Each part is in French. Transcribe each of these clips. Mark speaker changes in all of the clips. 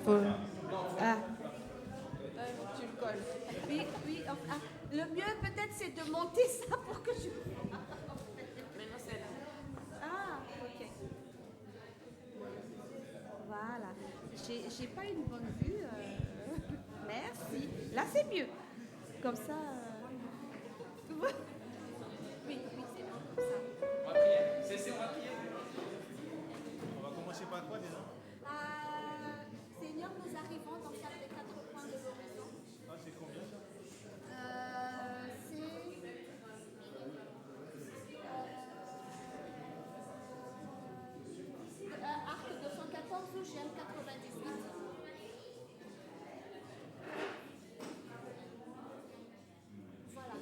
Speaker 1: Faut- Ah,
Speaker 2: Tu le colles. Oui, oui. Ah, le mieux peut-être c'est de monter ça pour que je.
Speaker 3: Maintenant, c'est là.
Speaker 2: Ah, ok. Voilà. J'ai pas une bonne vue. Merci. Là c'est mieux. Comme ça. Oui, oui, c'est bon comme ça.
Speaker 4: On va prier. C'est quoi prier? On va commencer par quoi déjà?
Speaker 2: Seigneur, nous arrivons dans salle des quatre coins de l'horizon.
Speaker 4: Ah, c'est combien ça?
Speaker 2: C'est Arc 214 ou GM 98. Voilà.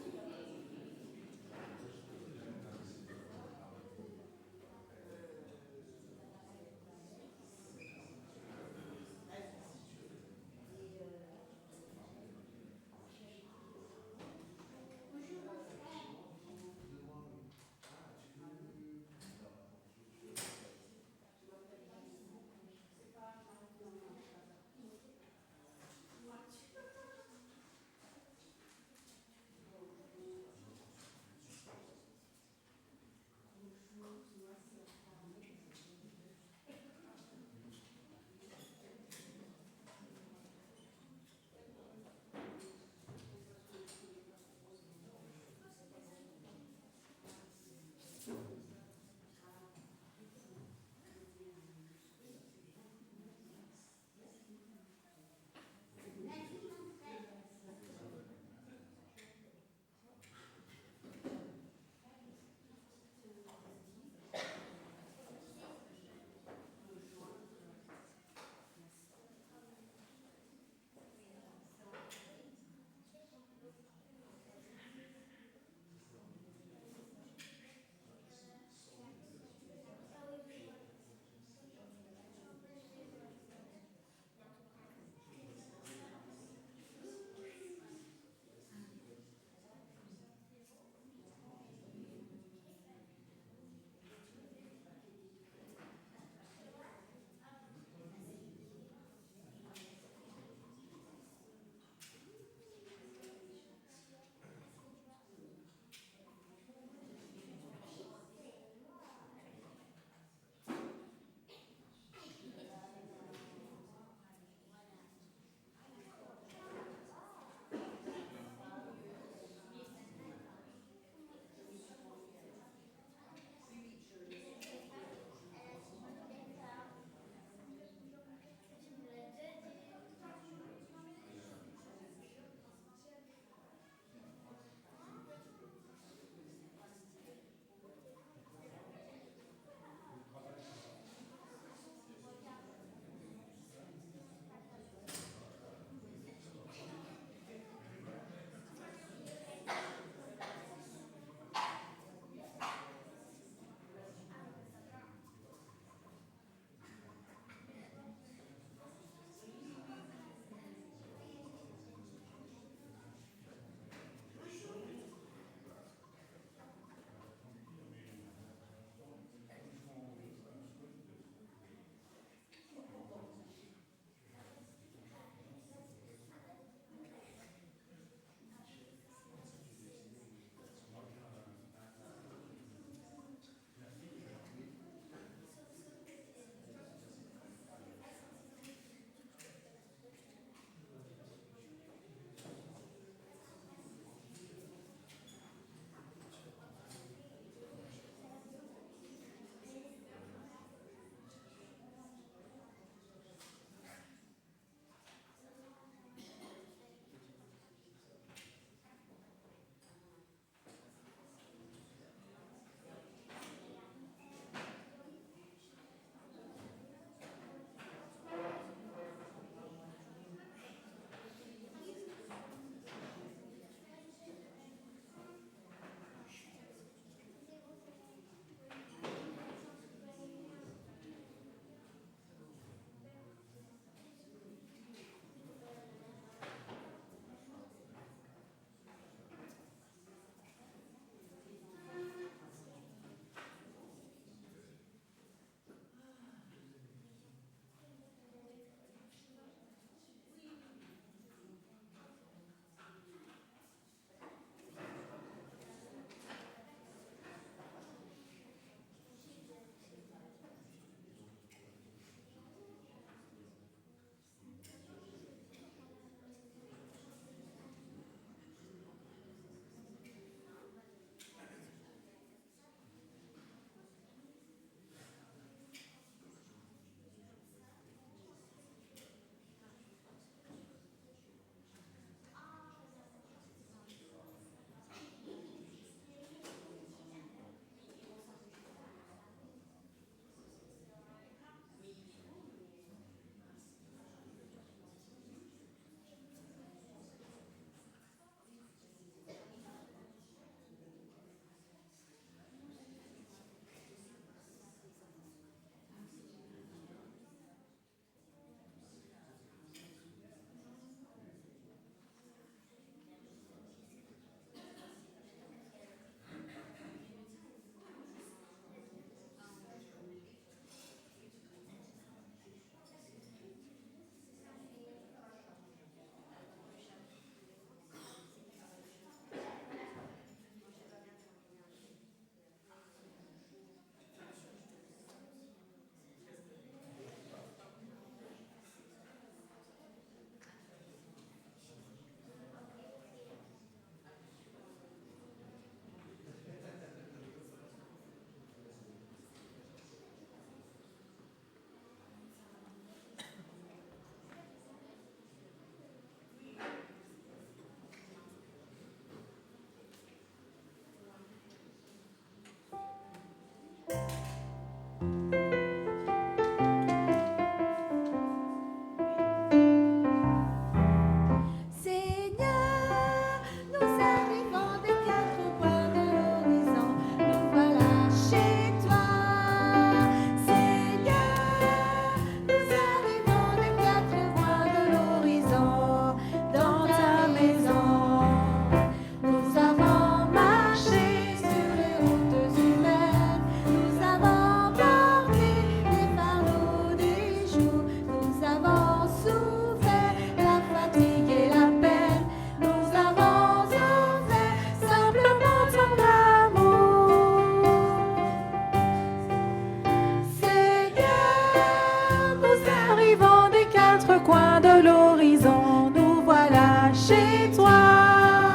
Speaker 1: quatre coins de l'horizon, nous voilà chez toi.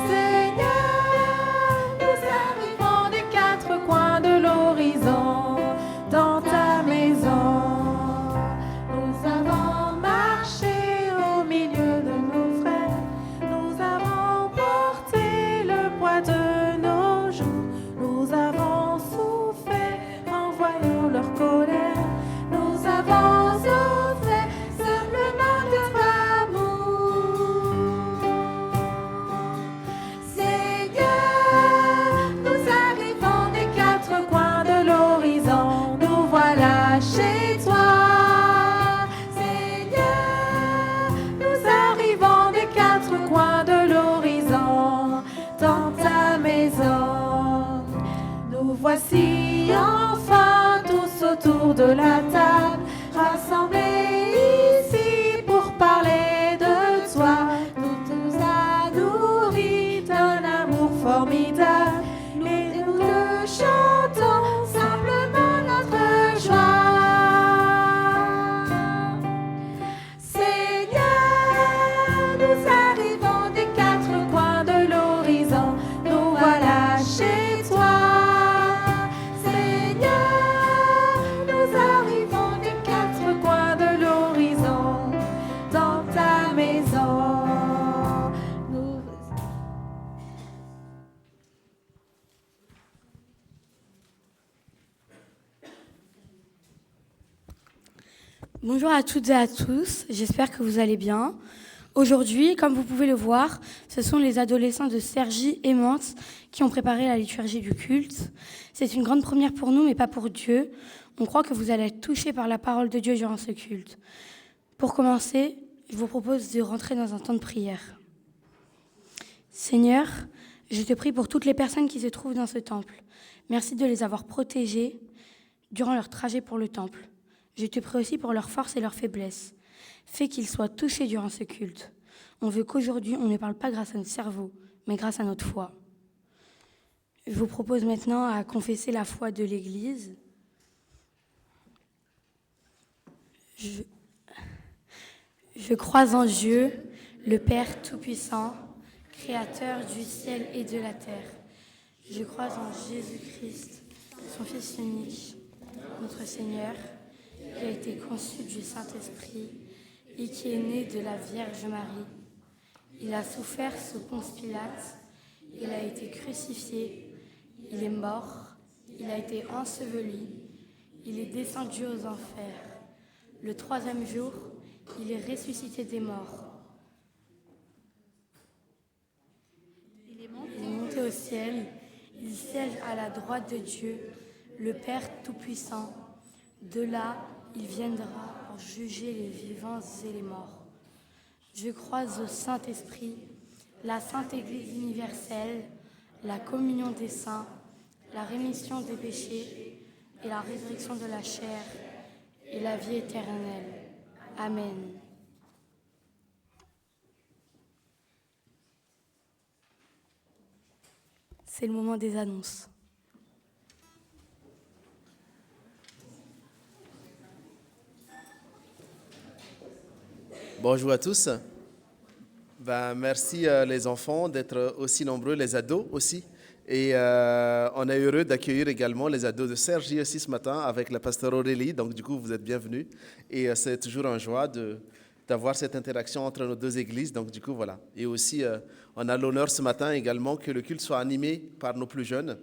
Speaker 1: Seigneur, nous arrivons des quatre coins de l'horizon dans ta maison. Nous avons marché au milieu de nos frères, nous avons porté le poids de nos jours, nous avons souffert en voyant leur colère. Nous avons offert simplement notre amour. Seigneur, nous arrivons des quatre coins de l'horizon, nous voilà chez toi. Seigneur, nous arrivons des quatre coins de l'horizon, dans ta maison. Nous voici enfin tous autour de la table, rassemblés ici pour parler de toi. Tu nous as nourris d'un amour formidable et nous te chantons simplement notre joie. Seigneur, nous arrivons des quatre coins de l'horizon, nous voilà chez toi. Seigneur, nous arrivons des quatre coins de l'horizon, dans ta maison. Nous...
Speaker 5: Bonjour à toutes et à tous, j'espère que vous allez bien. Aujourd'hui, comme vous pouvez le voir, ce sont les adolescents de Cergy et Mans qui ont préparé la liturgie du culte. C'est une grande première pour nous, mais pas pour Dieu. On croit que vous allez être touchés par la parole de Dieu durant ce culte. Pour commencer, je vous propose de rentrer dans un temps de prière. Seigneur, je te prie pour toutes les personnes qui se trouvent dans ce temple. Merci de les avoir protégées durant leur trajet pour le temple. Je te prie aussi pour leur force et leur faiblesse. Fais qu'ils soient touchés durant ce culte. On veut qu'aujourd'hui, on ne parle pas grâce à notre cerveau, mais grâce à notre foi. Je vous propose maintenant à confesser la foi de l'Église. Je crois en Dieu, le Père Tout-Puissant, Créateur du ciel et de la terre. Je crois en Jésus-Christ, son Fils unique, notre Seigneur, qui a été conçu du Saint-Esprit et qui est né de la Vierge Marie. Il a souffert sous Ponce Pilate, il a été crucifié, il est mort, il a été enseveli, il est descendu aux enfers. Le troisième jour, il est ressuscité des morts. Il est monté au ciel, il siège à la droite de Dieu, le Père Tout-Puissant. De là, il viendra pour juger les vivants et les morts. Je crois au Saint-Esprit, la Sainte Église universelle, la communion des saints, la rémission des péchés et la résurrection de la chair et la vie éternelle. Amen. C'est le moment des annonces.
Speaker 6: Bonjour à tous. Merci les enfants d'être aussi nombreux, les ados aussi. Et on est heureux d'accueillir également les ados de Cergy aussi ce matin avec la pasteur Aurélie. Donc du coup, vous êtes bienvenus. Et c'est toujours une joie d'avoir cette interaction entre nos deux églises. Donc du coup, voilà. Et aussi, on a l'honneur ce matin également que le culte soit animé par nos plus jeunes.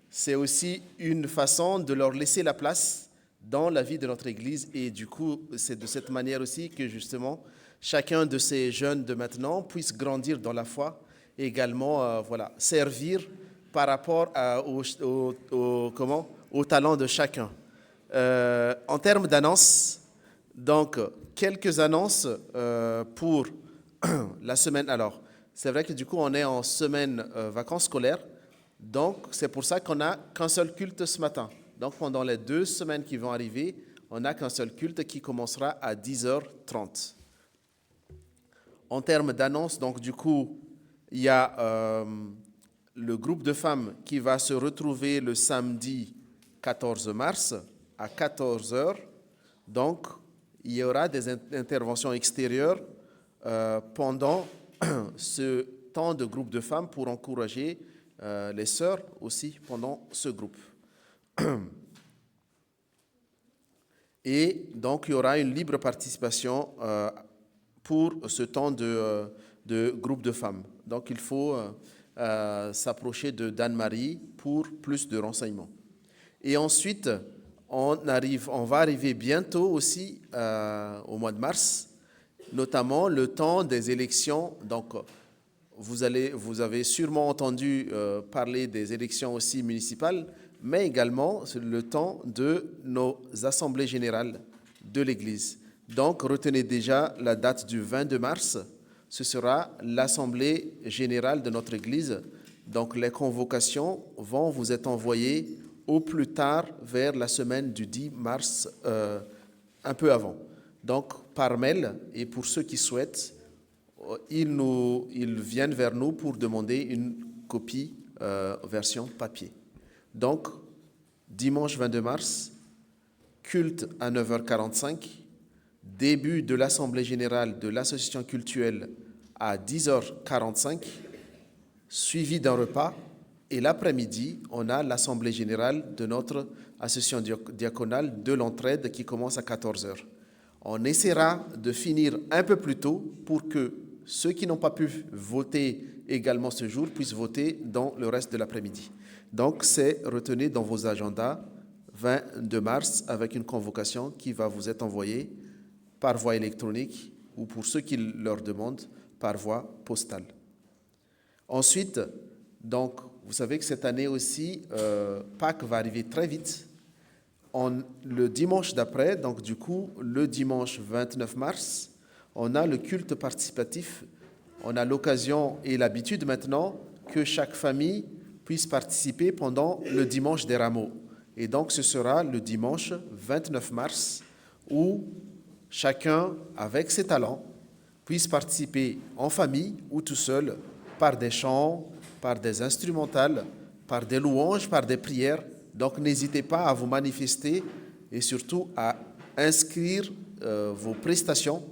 Speaker 6: C'est aussi une façon de leur laisser la place dans la vie de notre église. Et du coup, c'est de cette manière aussi que justement, chacun de ces jeunes de maintenant puisse grandir dans la foi et également servir par rapport au talent de chacun. En termes d'annonces, donc quelques annonces pour la semaine. Alors, c'est vrai que du coup, on est en semaine vacances scolaires, donc c'est pour ça qu'on n'a qu'un seul culte ce matin. Donc pendant les 2 semaines qui vont arriver, on n'a qu'un seul culte qui commencera à 10h30. En termes d'annonces, donc du coup, il y a le groupe de femmes qui va se retrouver le samedi 14 mars à 14h. Donc, il y aura des interventions extérieures pendant ce temps de groupe de femmes pour encourager les sœurs aussi pendant ce groupe. Et donc, il y aura une libre participation pour ce temps de groupe de femmes. Donc, il faut s'approcher de d'Anne-Marie pour plus de renseignements. Et ensuite, on va arriver bientôt aussi au mois de mars, notamment le temps des élections. Donc, vous avez sûrement entendu parler des élections aussi municipales, mais également le temps de nos assemblées générales de l'Église. Donc, retenez déjà la date du 22 mars. Ce sera l'assemblée générale de notre Église. Donc, les convocations vont vous être envoyées au plus tard vers la semaine du 10 mars, un peu avant. Donc, par mail, et pour ceux qui souhaitent, ils viennent vers nous pour demander une copie version papier. Donc, dimanche 22 mars, culte à 9h45, début de l'Assemblée générale de l'association cultuelle à 10h45, suivi d'un repas. Et l'après-midi, on a l'Assemblée générale de notre association diaconale de l'entraide qui commence à 14h. On essaiera de finir un peu plus tôt pour que ceux qui n'ont pas pu voter également ce jour puissent voter dans le reste de l'après-midi. Donc, c'est retenu dans vos agendas 22 mars avec une convocation qui va vous être envoyée par voie électronique ou pour ceux qui leur demandent par voie postale. Ensuite, donc, vous savez que cette année aussi, Pâques va arriver très vite. Le dimanche d'après, donc du coup, le dimanche 29 mars, on a le culte participatif. On a l'occasion et l'habitude maintenant que chaque famille puisse participer pendant le dimanche des rameaux. Et donc, ce sera le dimanche 29 mars où chacun, avec ses talents, puisse participer en famille ou tout seul par des chants, par des instrumentales, par des louanges, par des prières. Donc, n'hésitez pas à vous manifester et surtout à inscrire vos prestations,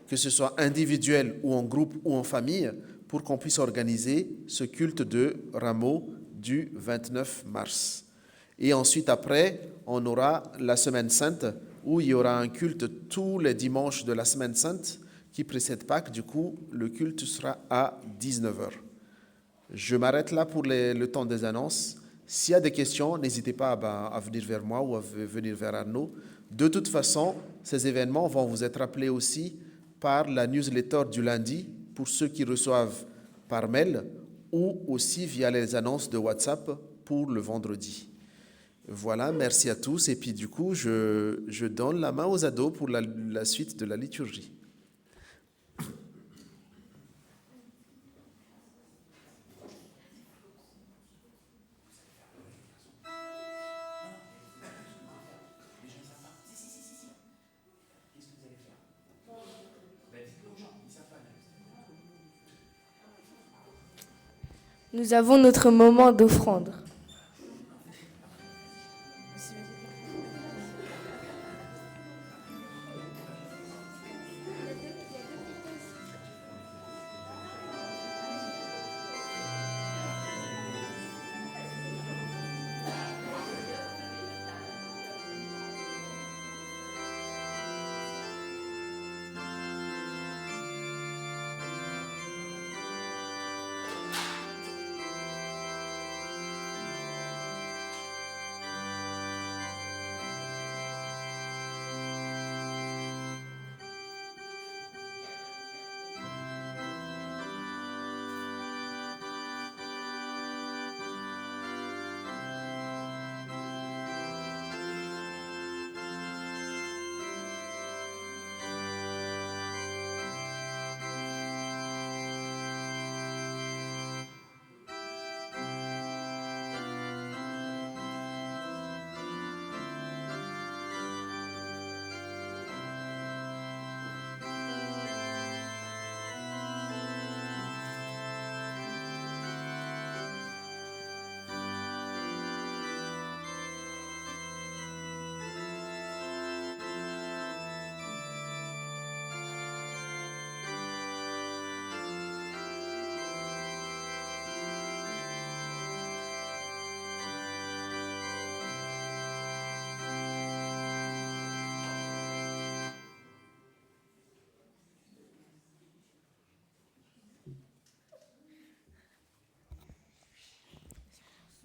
Speaker 6: que ce soit individuel ou en groupe ou en famille, pour qu'on puisse organiser ce culte de rameau du 29 mars. Et ensuite, après, on aura la Semaine Sainte, où il y aura un culte tous les dimanches de la Semaine Sainte qui précède Pâques. Du coup, le culte sera à 19h. Je m'arrête là pour le temps des annonces. S'il y a des questions, n'hésitez pas à venir vers moi ou à venir vers Arnaud. De toute façon, ces événements vont vous être rappelés aussi par la newsletter du lundi pour ceux qui reçoivent par mail ou aussi via les annonces de WhatsApp pour le vendredi. Voilà, merci à tous. Et puis du coup, je donne la main aux ados pour la suite de la liturgie.
Speaker 7: Nous avons notre moment d'offrande.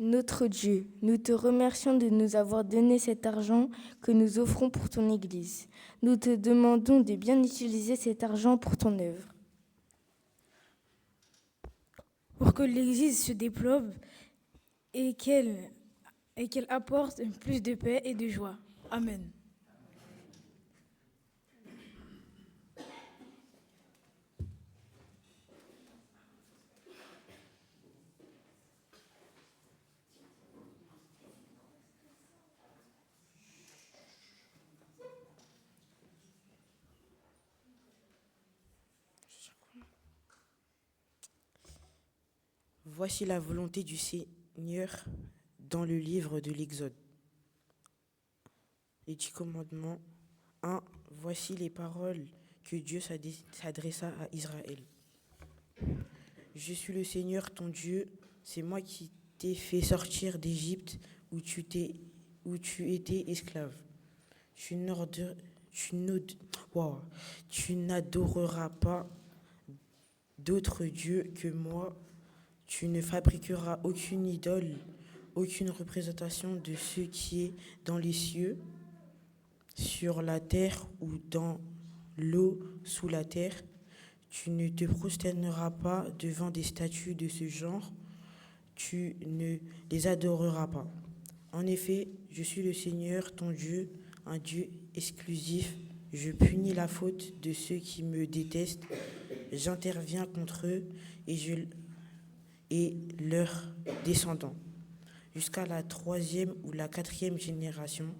Speaker 7: Notre Dieu, nous te remercions de nous avoir donné cet argent que nous offrons pour ton Église. Nous te demandons de bien utiliser cet argent pour ton œuvre.
Speaker 8: Pour que l'Église se déploie et qu'elle apporte plus de paix et de joie. Amen.
Speaker 9: Voici la volonté du Seigneur dans le livre de l'Exode. Les 10 commandements. 1. Voici les paroles que Dieu s'adressa à Israël. Je suis le Seigneur ton Dieu, c'est moi qui t'ai fait sortir d'Égypte où tu étais esclave. Tu n'adoreras pas d'autre Dieu que moi. Tu ne fabriqueras aucune idole, aucune représentation de ce qui est dans les cieux, sur la terre ou dans l'eau sous la terre. Tu ne te prosterneras pas devant des statues de ce genre. Tu ne les adoreras pas. En effet, je suis le Seigneur, ton Dieu, un Dieu exclusif. Je punis la faute de ceux qui me détestent. J'interviens contre eux et leurs descendants, jusqu'à la 3e ou la 4e génération,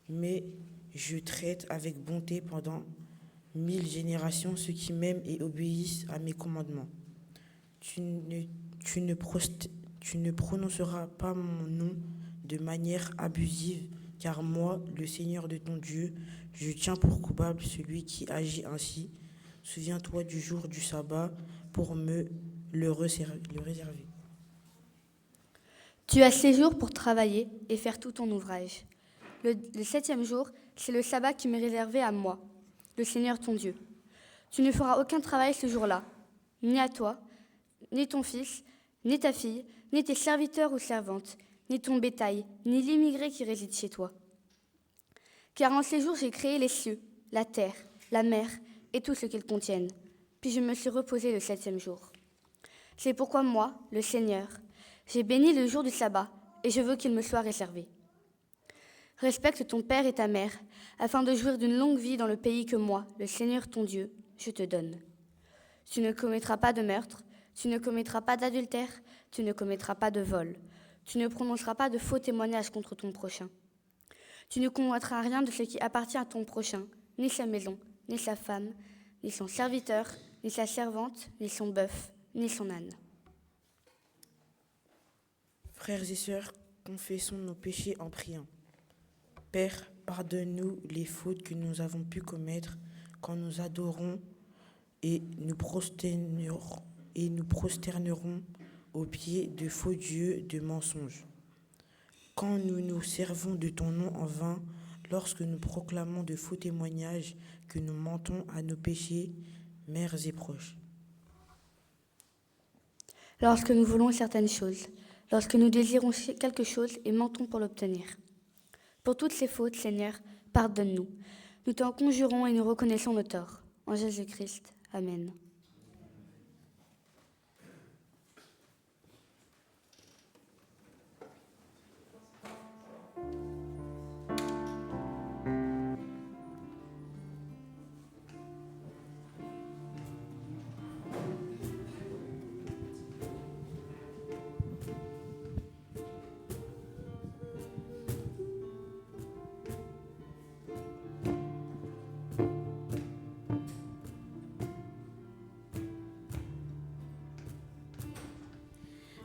Speaker 9: mais je traite avec bonté pendant 1000 générations ceux qui m'aiment et obéissent à mes commandements. Tu ne prononceras pas mon nom de manière abusive, car moi, le Seigneur de ton Dieu, je tiens pour coupable celui qui agit ainsi. Souviens-toi du jour du sabbat pour me le réserver.
Speaker 5: Tu as 6 jours pour travailler et faire tout ton ouvrage. Le 7e jour, c'est le sabbat qui m'est réservé à moi, le Seigneur ton Dieu. Tu ne feras aucun travail ce jour-là, ni à toi, ni ton fils, ni ta fille, ni tes serviteurs ou servantes, ni ton bétail, ni l'immigré qui réside chez toi. Car en ces jours, j'ai créé les cieux, la terre, la mer et tout ce qu'ils contiennent. Puis je me suis reposé le 7e jour. C'est pourquoi moi, le Seigneur, j'ai béni le jour du sabbat et je veux qu'il me soit réservé. Respecte ton père et ta mère, afin de jouir d'une longue vie dans le pays que moi, le Seigneur ton Dieu, je te donne. Tu ne commettras pas de meurtre, tu ne commettras pas d'adultère, tu ne commettras pas de vol, tu ne prononceras pas de faux témoignages contre ton prochain. Tu ne convoiteras rien de ce qui appartient à ton prochain, ni sa maison, ni sa femme, ni son serviteur, ni sa servante, ni son bœuf, ni son âne.
Speaker 9: Frères et sœurs, confessons nos péchés en priant. Père, pardonne-nous les fautes que nous avons pu commettre quand nous adorons et nous prosternerons aux pieds de faux dieux de mensonges. Quand nous nous servons de ton nom en vain, lorsque nous proclamons de faux témoignages, que nous mentons à nos péchés, mères et proches.
Speaker 5: Lorsque nous voulons certaines choses, lorsque nous désirons quelque chose et mentons pour l'obtenir. Pour toutes ces fautes, Seigneur, pardonne-nous. Nous t'en conjurons et nous reconnaissons nos torts. En Jésus-Christ. Amen.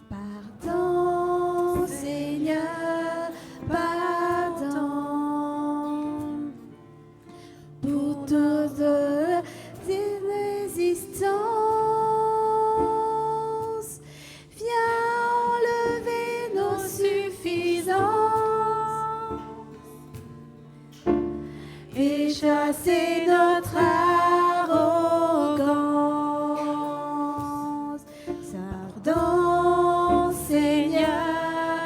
Speaker 1: Pardon, Seigneur, pardon pour toutes tes résistances. Viens enlever nos suffisances et chasser notre arrogance. Pardon, Seigneur,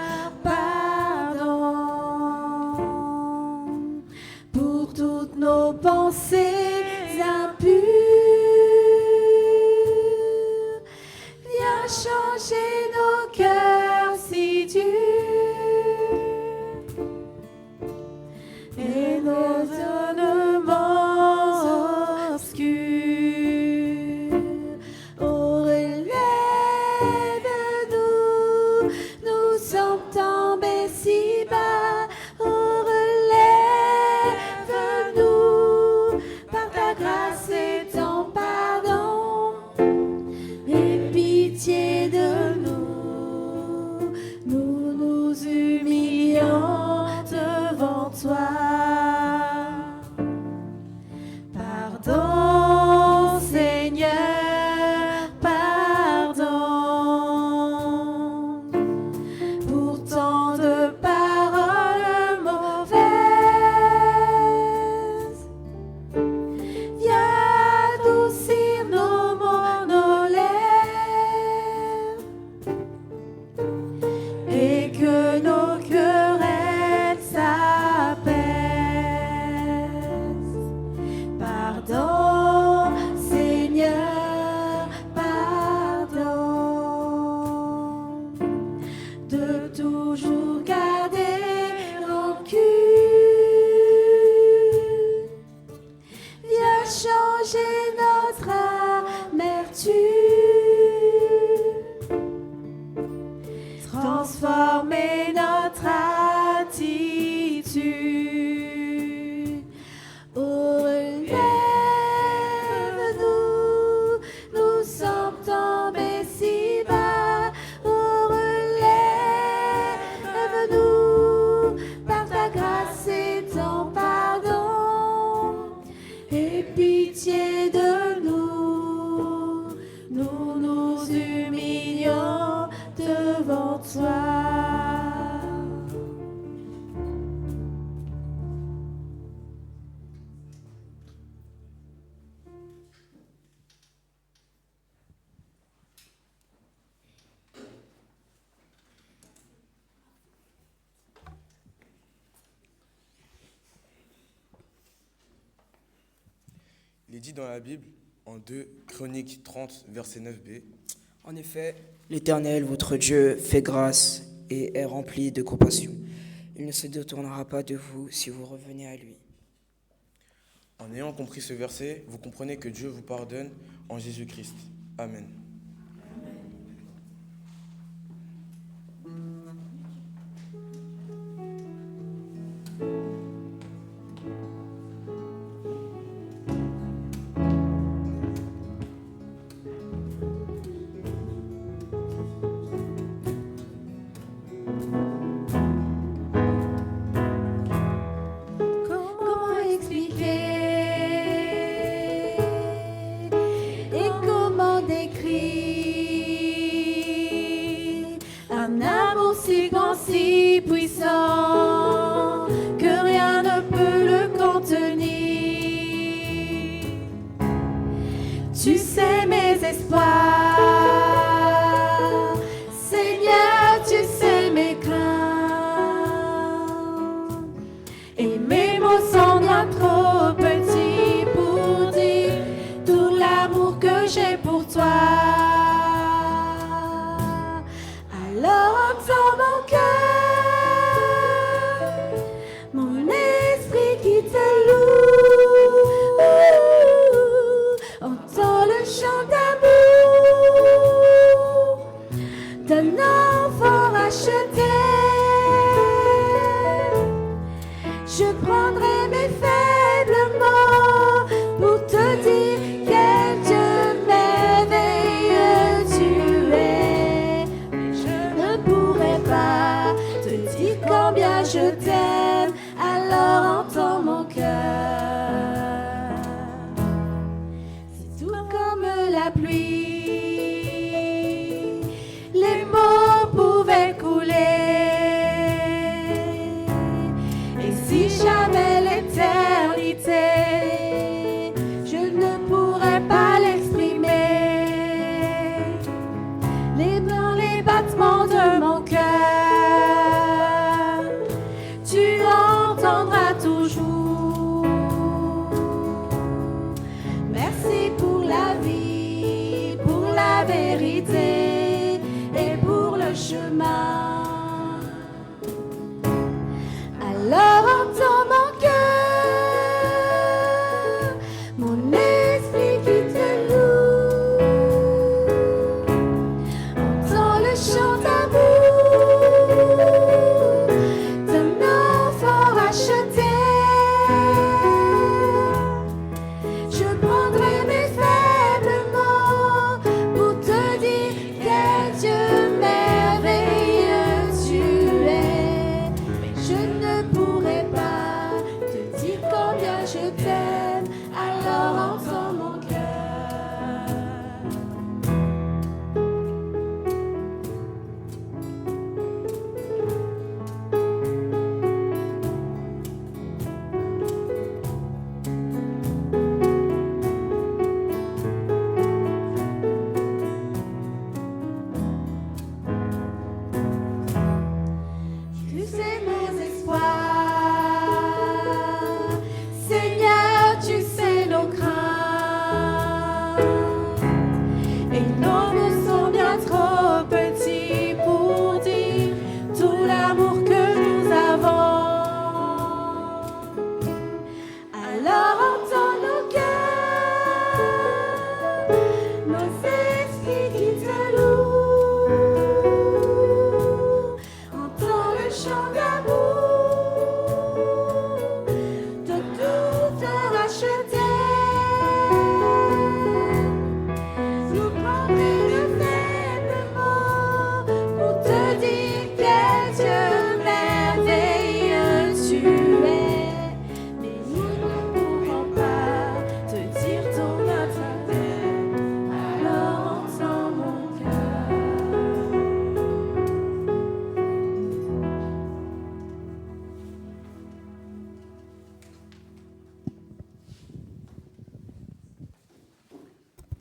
Speaker 1: pitié de nous. Nous nous humilions devant toi.
Speaker 10: Il est dit dans la Bible, en 2 Chroniques 30, verset 9b,
Speaker 11: En effet, l'Éternel, votre Dieu, fait grâce et est rempli de compassion. Il ne se détournera pas de vous si vous revenez à lui.
Speaker 10: En ayant compris ce verset, vous comprenez que Dieu vous pardonne en Jésus-Christ. Amen.
Speaker 1: Comment expliquer et comment décrire un amour si grand, si puissant que rien ne peut le contenir. Tu sais mes espoirs, Seigneur, tu sais mes craintes. Et mes mots sont bien trop petits pour dire tout l'amour que j'ai pour toi. Alors entends mon cœur, mon esprit qui te loue. Entends le chant d'amour d'un enfant racheté. Je prendrai mes faibles mots pour te dire quel Dieu merveilleux tu es. Mais je ne pourrai pas te dire combien je t'aime, alors entends mon cœur. C'est tout comme la pluie, les mots pouvaient couler. Et si jamais l'éternité, je ne pourrais pas l'exprimer. Dans les battements de mon cœur, tu entendras toujours. Merci pour la vie, pour la vérité et pour le chemin. Alors entends mon cœur, mon esprit qui te loue. Entends le chant d'amour d'un enfant racheté. Je prendrai mes faibles mots pour te dire quel Dieu merveilleux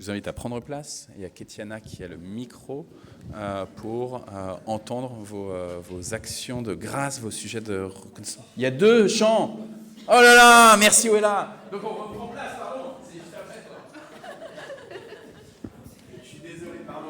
Speaker 12: Je vous invite à prendre place. Il y a Kétiana qui a le micro pour entendre vos actions de grâce, vos sujets de reconnaissance. Il y a 2 chants. Oh là là, merci Ouella. Donc on reprend place, pardon. C'est juste après, toi. Je suis désolé, pardon.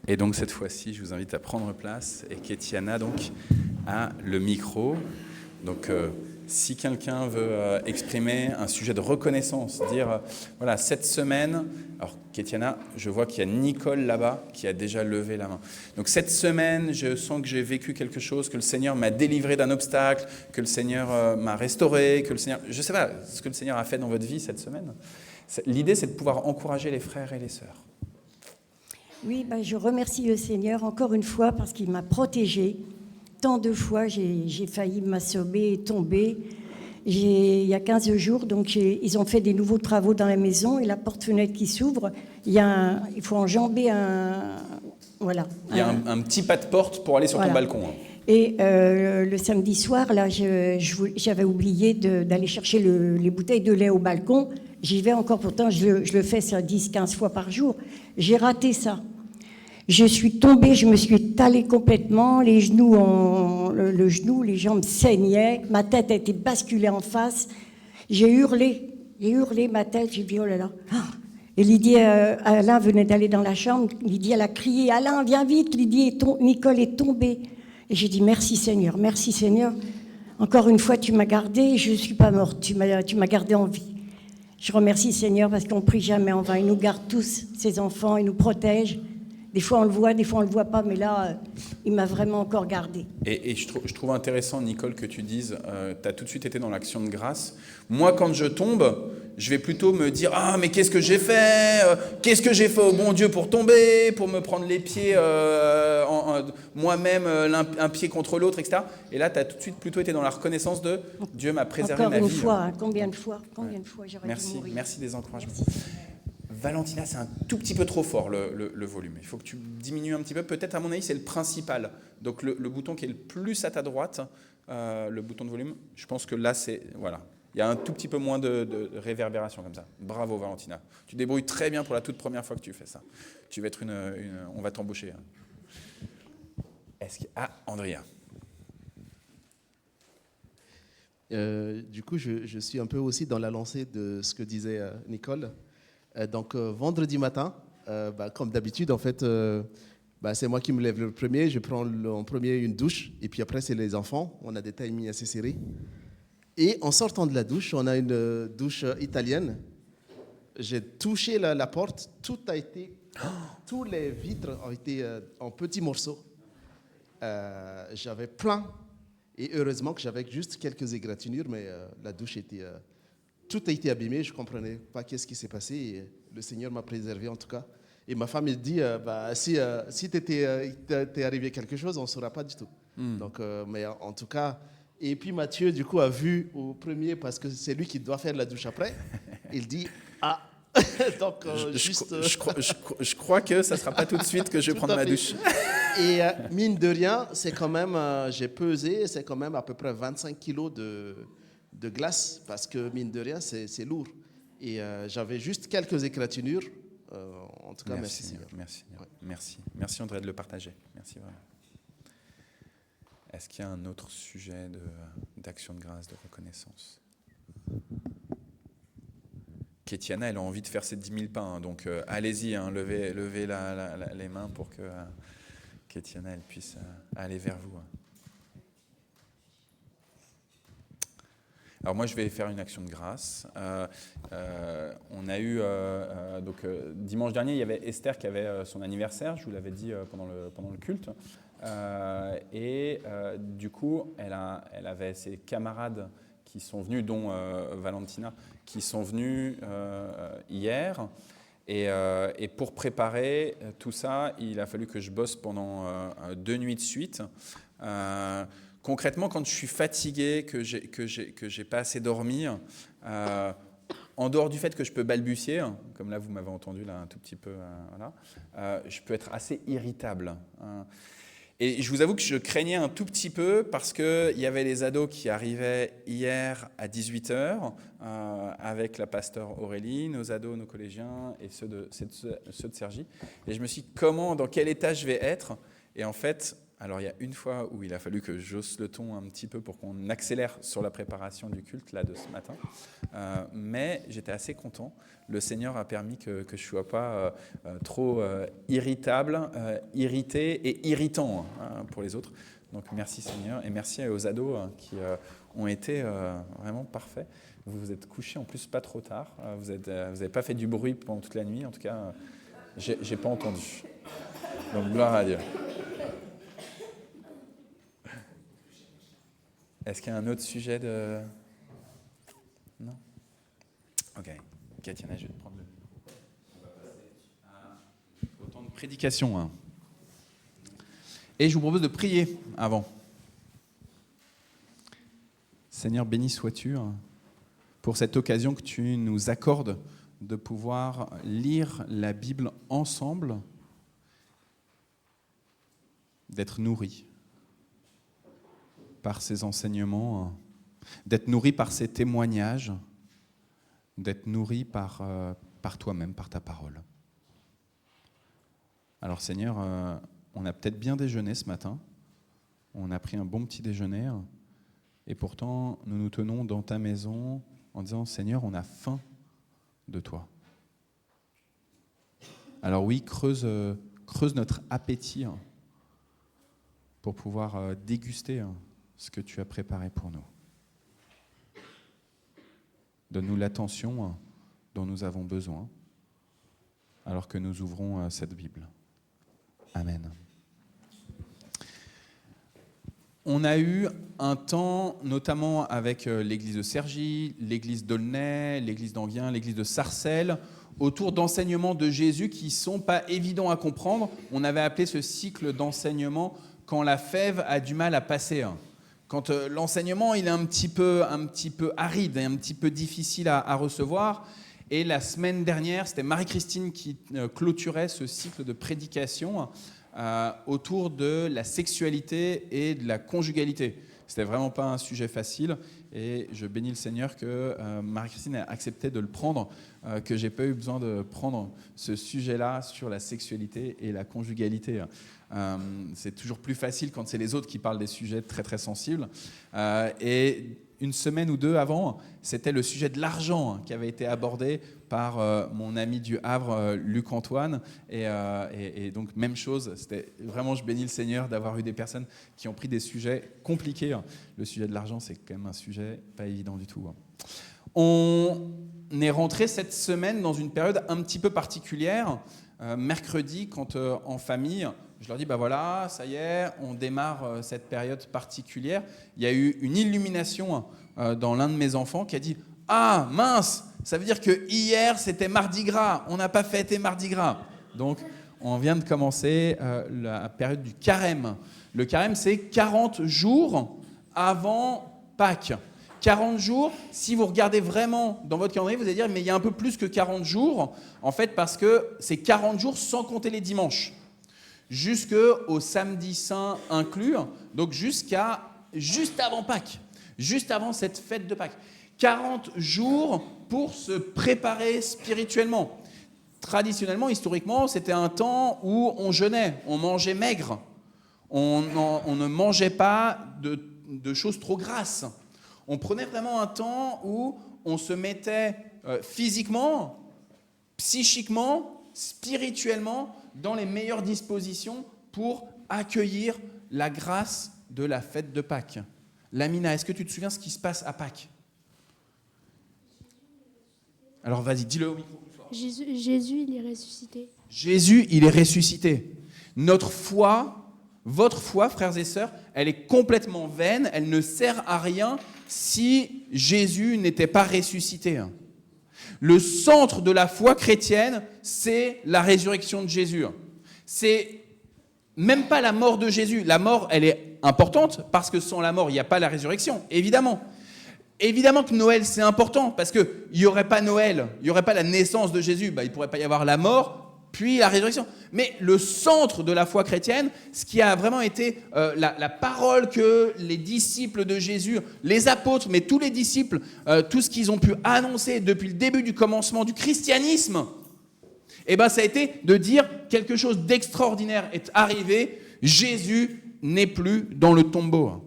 Speaker 12: Et donc cette fois-ci, je vous invite à prendre place et Kétiana donc a le micro. Donc si quelqu'un veut exprimer un sujet de reconnaissance, dire voilà cette semaine, alors Kétiana, je vois qu'il y a Nicole là-bas qui a déjà levé la main. Donc cette semaine, je sens que j'ai vécu quelque chose, que le Seigneur m'a délivré d'un obstacle, que le Seigneur m'a restauré, que le Seigneur, je ne sais pas ce que le Seigneur a fait dans votre vie cette semaine. L'idée, c'est de pouvoir encourager les frères et les sœurs.
Speaker 13: Oui, je remercie le Seigneur encore une fois parce qu'il m'a protégée. Tant de fois, j'ai failli m'assommer et tomber. Il y a 15 jours, donc ils ont fait des nouveaux travaux dans la maison et la porte-fenêtre qui s'ouvre, il faut enjamber voilà.
Speaker 12: Il y a un petit pas de porte pour aller sur ton balcon. Hein.
Speaker 13: Et le samedi soir, là, j'avais oublié d'aller chercher les bouteilles de lait au balcon. J'y vais encore, pourtant, je le fais ça 10-15 fois par jour. J'ai raté ça. Je suis tombée, je me suis étalée complètement, les genoux, le genou, les jambes saignaient, ma tête a été basculée en face. J'ai hurlé ma tête, j'ai dit oh là là. Et Lydie, Alain venait d'aller dans la chambre, Lydie, elle a crié, Alain, viens vite, Nicole est tombée. Et j'ai dit merci Seigneur, encore une fois tu m'as gardée, je ne suis pas morte, tu m'as gardée en vie. Je remercie Seigneur parce qu'on ne prie jamais en vain, il nous garde tous, ses enfants, il nous protège. Des fois on le voit, des fois on ne le voit pas, mais là, il m'a vraiment encore gardée.
Speaker 12: Et je trouve intéressant, Nicole, que tu dises, tu as tout de suite été dans l'action de grâce. Moi, quand je tombe, je vais plutôt me dire « Ah, mais qu'est-ce que j'ai fait ? Qu'est-ce que j'ai fait au bon Dieu pour tomber ? Pour me prendre les pieds moi-même, un pied contre l'autre, etc. » Et là, tu as tout de suite plutôt été dans la reconnaissance de « Dieu m'a préservé ma vie. »
Speaker 13: Encore une fois, combien de fois j'aurais dû mourir.
Speaker 12: Merci des encouragements. Valentina, c'est un tout petit peu trop fort le volume. Il faut que tu diminues un petit peu. Peut-être, à mon avis, c'est le principal. Donc, le bouton qui est le plus à ta droite, le bouton de volume, je pense que là, c'est... Voilà. Il y a un tout petit peu moins de réverbération comme ça. Bravo, Valentina. Tu débrouilles très bien pour la toute première fois que tu fais ça. Tu vas être on va t'embaucher. Andrea.
Speaker 6: Du coup, je suis un peu aussi dans la lancée de ce que disait Nicole. Donc, vendredi matin, comme d'habitude, en fait, c'est moi qui me lève le premier. Je prends en premier une douche, et puis après, c'est les enfants. On a des timings assez serrés. Et en sortant de la douche, on a une douche italienne. J'ai touché la porte, tous les vitres ont été en petits morceaux. J'avais plein, et heureusement que j'avais juste quelques égratignures, mais la douche était... tout a été abîmé, je ne comprenais pas qu'est-ce qui s'est passé, et le Seigneur m'a préservé en tout cas. Et ma femme, elle dit, si t'es arrivé quelque chose, on ne saura pas du tout. Donc, mais en tout cas... Et puis Mathieu, du coup, a vu au premier, parce que c'est lui qui doit faire la douche après, il dit, donc
Speaker 12: je crois que ça ne sera pas tout de suite que je vais prendre ma douche.
Speaker 6: Et mine de rien, c'est quand même, j'ai pesé, c'est quand même à peu près 25 kilos de glace, parce que mine de rien, c'est lourd. Et j'avais juste quelques égratignures. En tout cas, merci Seigneur.
Speaker 12: Merci André de le partager. Merci vraiment. Est-ce qu'il y a un autre sujet d'action de grâce, de reconnaissance ? Kétiana, elle a envie de faire ses 10 000 pas, hein, donc allez-y, hein, levez les mains pour que Kétiana elle puisse aller vers vous. Alors moi, je vais faire une action de grâce. On a eu, dimanche dernier, il y avait Esther qui avait son anniversaire, je vous l'avais dit pendant le culte. Du coup, elle avait ses camarades qui sont venus, dont Valentina, qui sont venus hier. Et pour préparer tout ça, il a fallu que je bosse pendant 2 nuits de suite. Concrètement, quand je suis fatigué, que j'ai pas assez dormi, en dehors du fait que je peux balbutier, comme là vous m'avez entendu là un tout petit peu, je peux être assez irritable. Et je vous avoue que je craignais un tout petit peu parce qu'il y avait les ados qui arrivaient hier à 18h avec la pasteur Aurélie, nos ados, nos collégiens et ceux de Cergy. Et je me suis dit, dans quel état je vais être ? Et en fait, alors il y a une fois où il a fallu que j'hausse le ton un petit peu pour qu'on accélère sur la préparation du culte là, de ce matin. Mais j'étais assez content. Le Seigneur a permis que je ne sois pas trop irritable, irrité et irritant pour les autres. Donc merci Seigneur et merci aux ados qui ont été vraiment parfaits. Vous vous êtes couchés en plus pas trop tard. Vous n'avez pas fait du bruit pendant toute la nuit. En tout cas, j'ai pas entendu. Donc gloire à Dieu. Est-ce qu'il y a un autre sujet de... Non ? Ok. Katiana, je vais te prendre le... On va passer au temps de prédication. Hein. Et je vous propose de prier avant. Seigneur, béni sois-tu pour cette occasion que tu nous accordes de pouvoir lire la Bible ensemble, d'être nourris par ces enseignements, d'être nourris par ces témoignages, d'être nourris par toi-même, par ta parole. Alors Seigneur, on a peut-être bien déjeuné ce matin, on a pris un bon petit déjeuner, et pourtant nous nous tenons dans ta maison en disant « Seigneur, on a faim de toi ». Alors oui, creuse notre appétit pour pouvoir déguster ce que tu as préparé pour nous. Donne-nous l'attention dont nous avons besoin alors que nous ouvrons cette Bible. Amen. On a eu un temps, notamment avec l'église de Cergy, l'église d'Aulnay, l'église d'Enghien, l'église de Sarcelles, autour d'enseignements de Jésus qui ne sont pas évidents à comprendre. On avait appelé ce cycle d'enseignement « Quand la fève a du mal à passer ». Quand l'enseignement il est un petit peu aride et un petit peu difficile à recevoir. Et la semaine dernière, c'était Marie-Christine qui clôturait ce cycle de prédication autour de la sexualité et de la conjugalité. C'était vraiment pas un sujet facile et je bénis le Seigneur que Marie-Christine a accepté de le prendre, que j'ai pas eu besoin de prendre ce sujet-là sur la sexualité et la conjugalité. C'est toujours plus facile quand c'est les autres qui parlent des sujets très très sensibles. Et une semaine ou deux avant, c'était le sujet de l'argent qui avait été abordé par mon ami du Havre, Luc-Antoine. Et donc, même chose, c'était vraiment, je bénis le Seigneur d'avoir eu des personnes qui ont pris des sujets compliqués. Le sujet de l'argent, c'est quand même un sujet pas évident du tout. On est rentré cette semaine dans une période un petit peu particulière. Mercredi, quand en famille, je leur dis, voilà, ça y est, on démarre cette période particulière. Il y a eu une illumination dans l'un de mes enfants qui a dit, ah mince, ça veut dire que hier c'était Mardi Gras, on n'a pas fêté Mardi Gras. Donc, on vient de commencer la période du carême. Le carême, c'est 40 jours avant Pâques. 40 jours, si vous regardez vraiment dans votre calendrier, vous allez dire, mais il y a un peu plus que 40 jours, en fait, parce que c'est 40 jours sans compter les dimanches, jusqu'au samedi saint inclus, donc juste avant Pâques, juste avant cette fête de Pâques. 40 jours pour se préparer spirituellement. Traditionnellement, historiquement, c'était un temps où on jeûnait, on mangeait maigre, on ne mangeait pas de choses trop grasses. On prenait vraiment un temps où on se mettait physiquement, psychiquement, spirituellement dans les meilleures dispositions pour accueillir la grâce de la fête de Pâques. Lamina, est-ce que tu te souviens ce qui se passe à Pâques ? Alors vas-y, dis-le au micro plus fort.
Speaker 5: Jésus, il est ressuscité.
Speaker 12: Jésus, il est ressuscité. Notre foi, votre foi, frères et sœurs, elle est complètement vaine, elle ne sert à rien si Jésus n'était pas ressuscité. Le centre de la foi chrétienne, c'est la résurrection de Jésus. C'est même pas la mort de Jésus. La mort, elle est importante parce que sans la mort, il n'y a pas la résurrection, évidemment. Évidemment que Noël, c'est important parce qu'il n'y aurait pas Noël, il n'y aurait pas la naissance de Jésus, il ne pourrait pas y avoir la mort, puis la résurrection. Mais le centre de la foi chrétienne, ce qui a vraiment été la parole que les disciples de Jésus, les apôtres, mais tous les disciples, tout ce qu'ils ont pu annoncer depuis le début du commencement du christianisme, ça a été de dire quelque chose d'extraordinaire est arrivé, Jésus n'est plus dans le tombeau.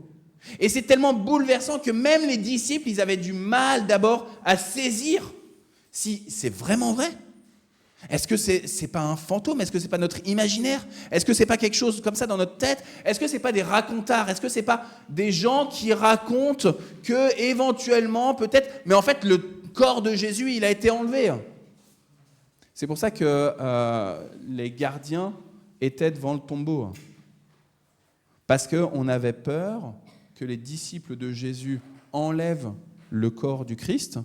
Speaker 12: Et c'est tellement bouleversant que même les disciples, ils avaient du mal d'abord à saisir si c'est vraiment vrai. Est-ce que c'est pas un fantôme ? Est-ce que c'est pas notre imaginaire ? Est-ce que c'est pas quelque chose comme ça dans notre tête ? Est-ce que c'est pas des racontards ? Est-ce que c'est pas des gens qui racontent que éventuellement, peut-être, mais en fait le corps de Jésus, il a été enlevé. C'est pour ça que les gardiens étaient devant le tombeau. Parce qu'on avait peur que les disciples de Jésus enlèvent le corps du Christ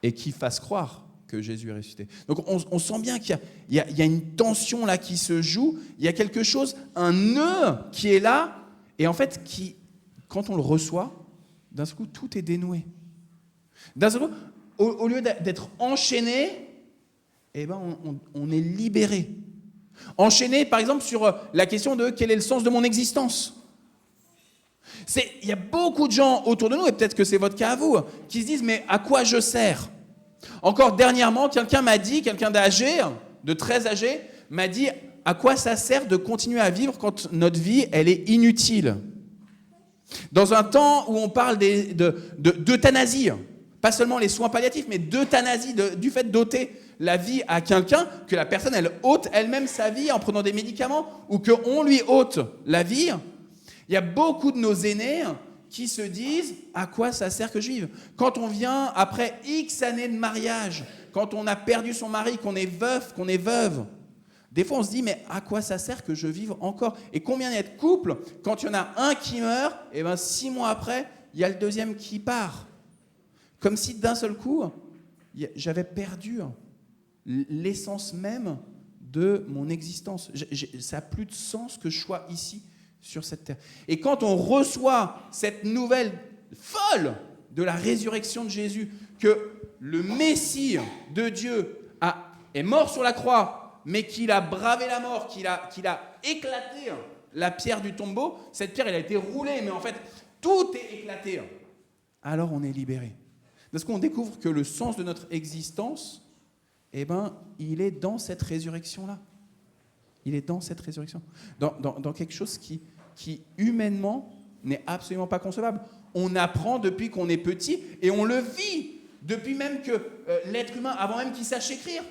Speaker 12: et qu'ils fassent croire que Jésus est ressuscité. Donc on sent bien qu'il y a une tension là qui se joue, il y a quelque chose, un nœud qui est là, et en fait, quand on le reçoit, d'un seul coup, tout est dénoué. D'un seul coup, au lieu d'être enchaîné, eh ben, on est libéré. Enchaîné, par exemple, sur la question de quel est le sens de mon existence. Il y a beaucoup de gens autour de nous, et peut-être que c'est votre cas à vous, qui se disent, mais à quoi je sers ? Encore dernièrement, quelqu'un d'âgé, de très âgé, m'a dit, à quoi ça sert de continuer à vivre quand notre vie, elle est inutile ? Dans un temps où on parle d'euthanasie, pas seulement les soins palliatifs, mais d'euthanasie, du fait d'ôter la vie à quelqu'un, que la personne, elle ôte elle-même sa vie en prenant des médicaments, ou qu'on lui ôte la vie, il y a beaucoup de nos aînés qui se disent « à quoi ça sert que je vive ?» Quand on vient après X années de mariage, quand on a perdu son mari, qu'on est veuf, qu'on est veuve, des fois on se dit « mais à quoi ça sert que je vive encore ?» Et combien il y a de couples, quand il y en a un qui meurt, et 6 mois après, il y a le deuxième qui part. Comme si d'un seul coup, j'avais perdu l'essence même de mon existence. Ça n'a plus de sens que je sois ici, sur cette terre. Et quand on reçoit cette nouvelle folle de la résurrection de Jésus, que le Messie de Dieu est mort sur la croix, mais qu'il a bravé la mort, qu'il a éclaté la pierre du tombeau, cette pierre, elle a été roulée, mais en fait, tout est éclaté. Alors on est libéré. Parce qu'on découvre que le sens de notre existence, il est dans cette résurrection-là. Il est dans cette résurrection. Dans quelque chose qui humainement, n'est absolument pas concevable. On apprend depuis qu'on est petit, et on le vit depuis même que l'être humain, avant même qu'il sache écrire,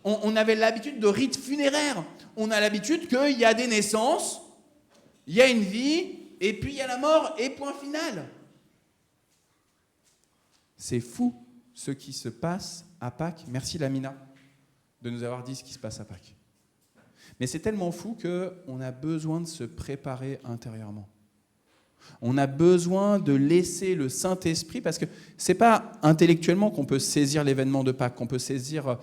Speaker 12: on avait l'habitude de rites funéraires. On a l'habitude qu'il y a des naissances, il y a une vie, et puis il y a la mort, et point final. C'est fou ce qui se passe à Pâques. Merci Lamina de nous avoir dit ce qui se passe à Pâques. Mais c'est tellement fou qu'on a besoin de se préparer intérieurement. On a besoin de laisser le Saint-Esprit, parce que ce n'est pas intellectuellement qu'on peut saisir l'événement de Pâques, qu'on peut saisir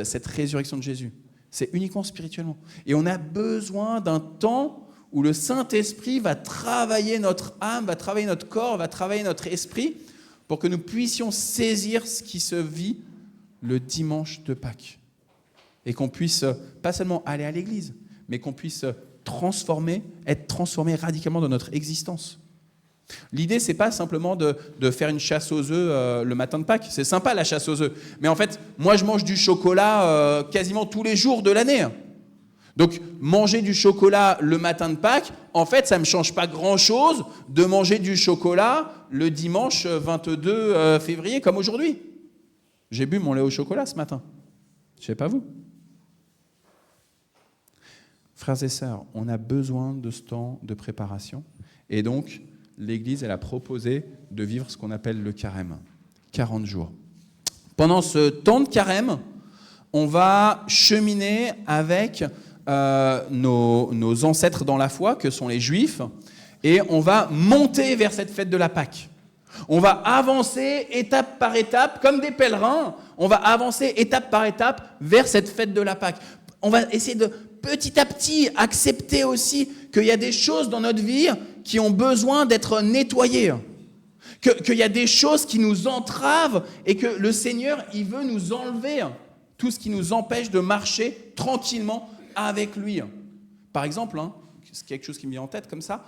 Speaker 12: cette résurrection de Jésus. C'est uniquement spirituellement. Et on a besoin d'un temps où le Saint-Esprit va travailler notre âme, va travailler notre corps, va travailler notre esprit, pour que nous puissions saisir ce qui se vit le dimanche de Pâques. Et qu'on puisse pas seulement aller à l'église, mais qu'on puisse être transformé radicalement dans notre existence. L'idée, c'est pas simplement de faire une chasse aux œufs le matin de Pâques. C'est sympa la chasse aux œufs. Mais en fait, moi, je mange du chocolat quasiment tous les jours de l'année. Donc, manger du chocolat le matin de Pâques, en fait, ça ne me change pas grand-chose de manger du chocolat le dimanche 22 février, comme aujourd'hui. J'ai bu mon lait au chocolat ce matin. Je ne sais pas vous. Frères et sœurs, on a besoin de ce temps de préparation. Et donc, l'Église, elle a proposé de vivre ce qu'on appelle le carême, 40 jours. Pendant ce temps de carême, on va cheminer avec nos ancêtres dans la foi, que sont les Juifs, et on va monter vers cette fête de la Pâque. On va avancer étape par étape, comme des pèlerins, on va avancer étape par étape vers cette fête de la Pâque. On va essayer de petit à petit accepter aussi qu'il y a des choses dans notre vie qui ont besoin d'être nettoyées, qu'il y a des choses qui nous entravent et que le Seigneur, il veut nous enlever tout ce qui nous empêche de marcher tranquillement avec lui. Par exemple, c'est quelque chose qui me vient en tête comme ça,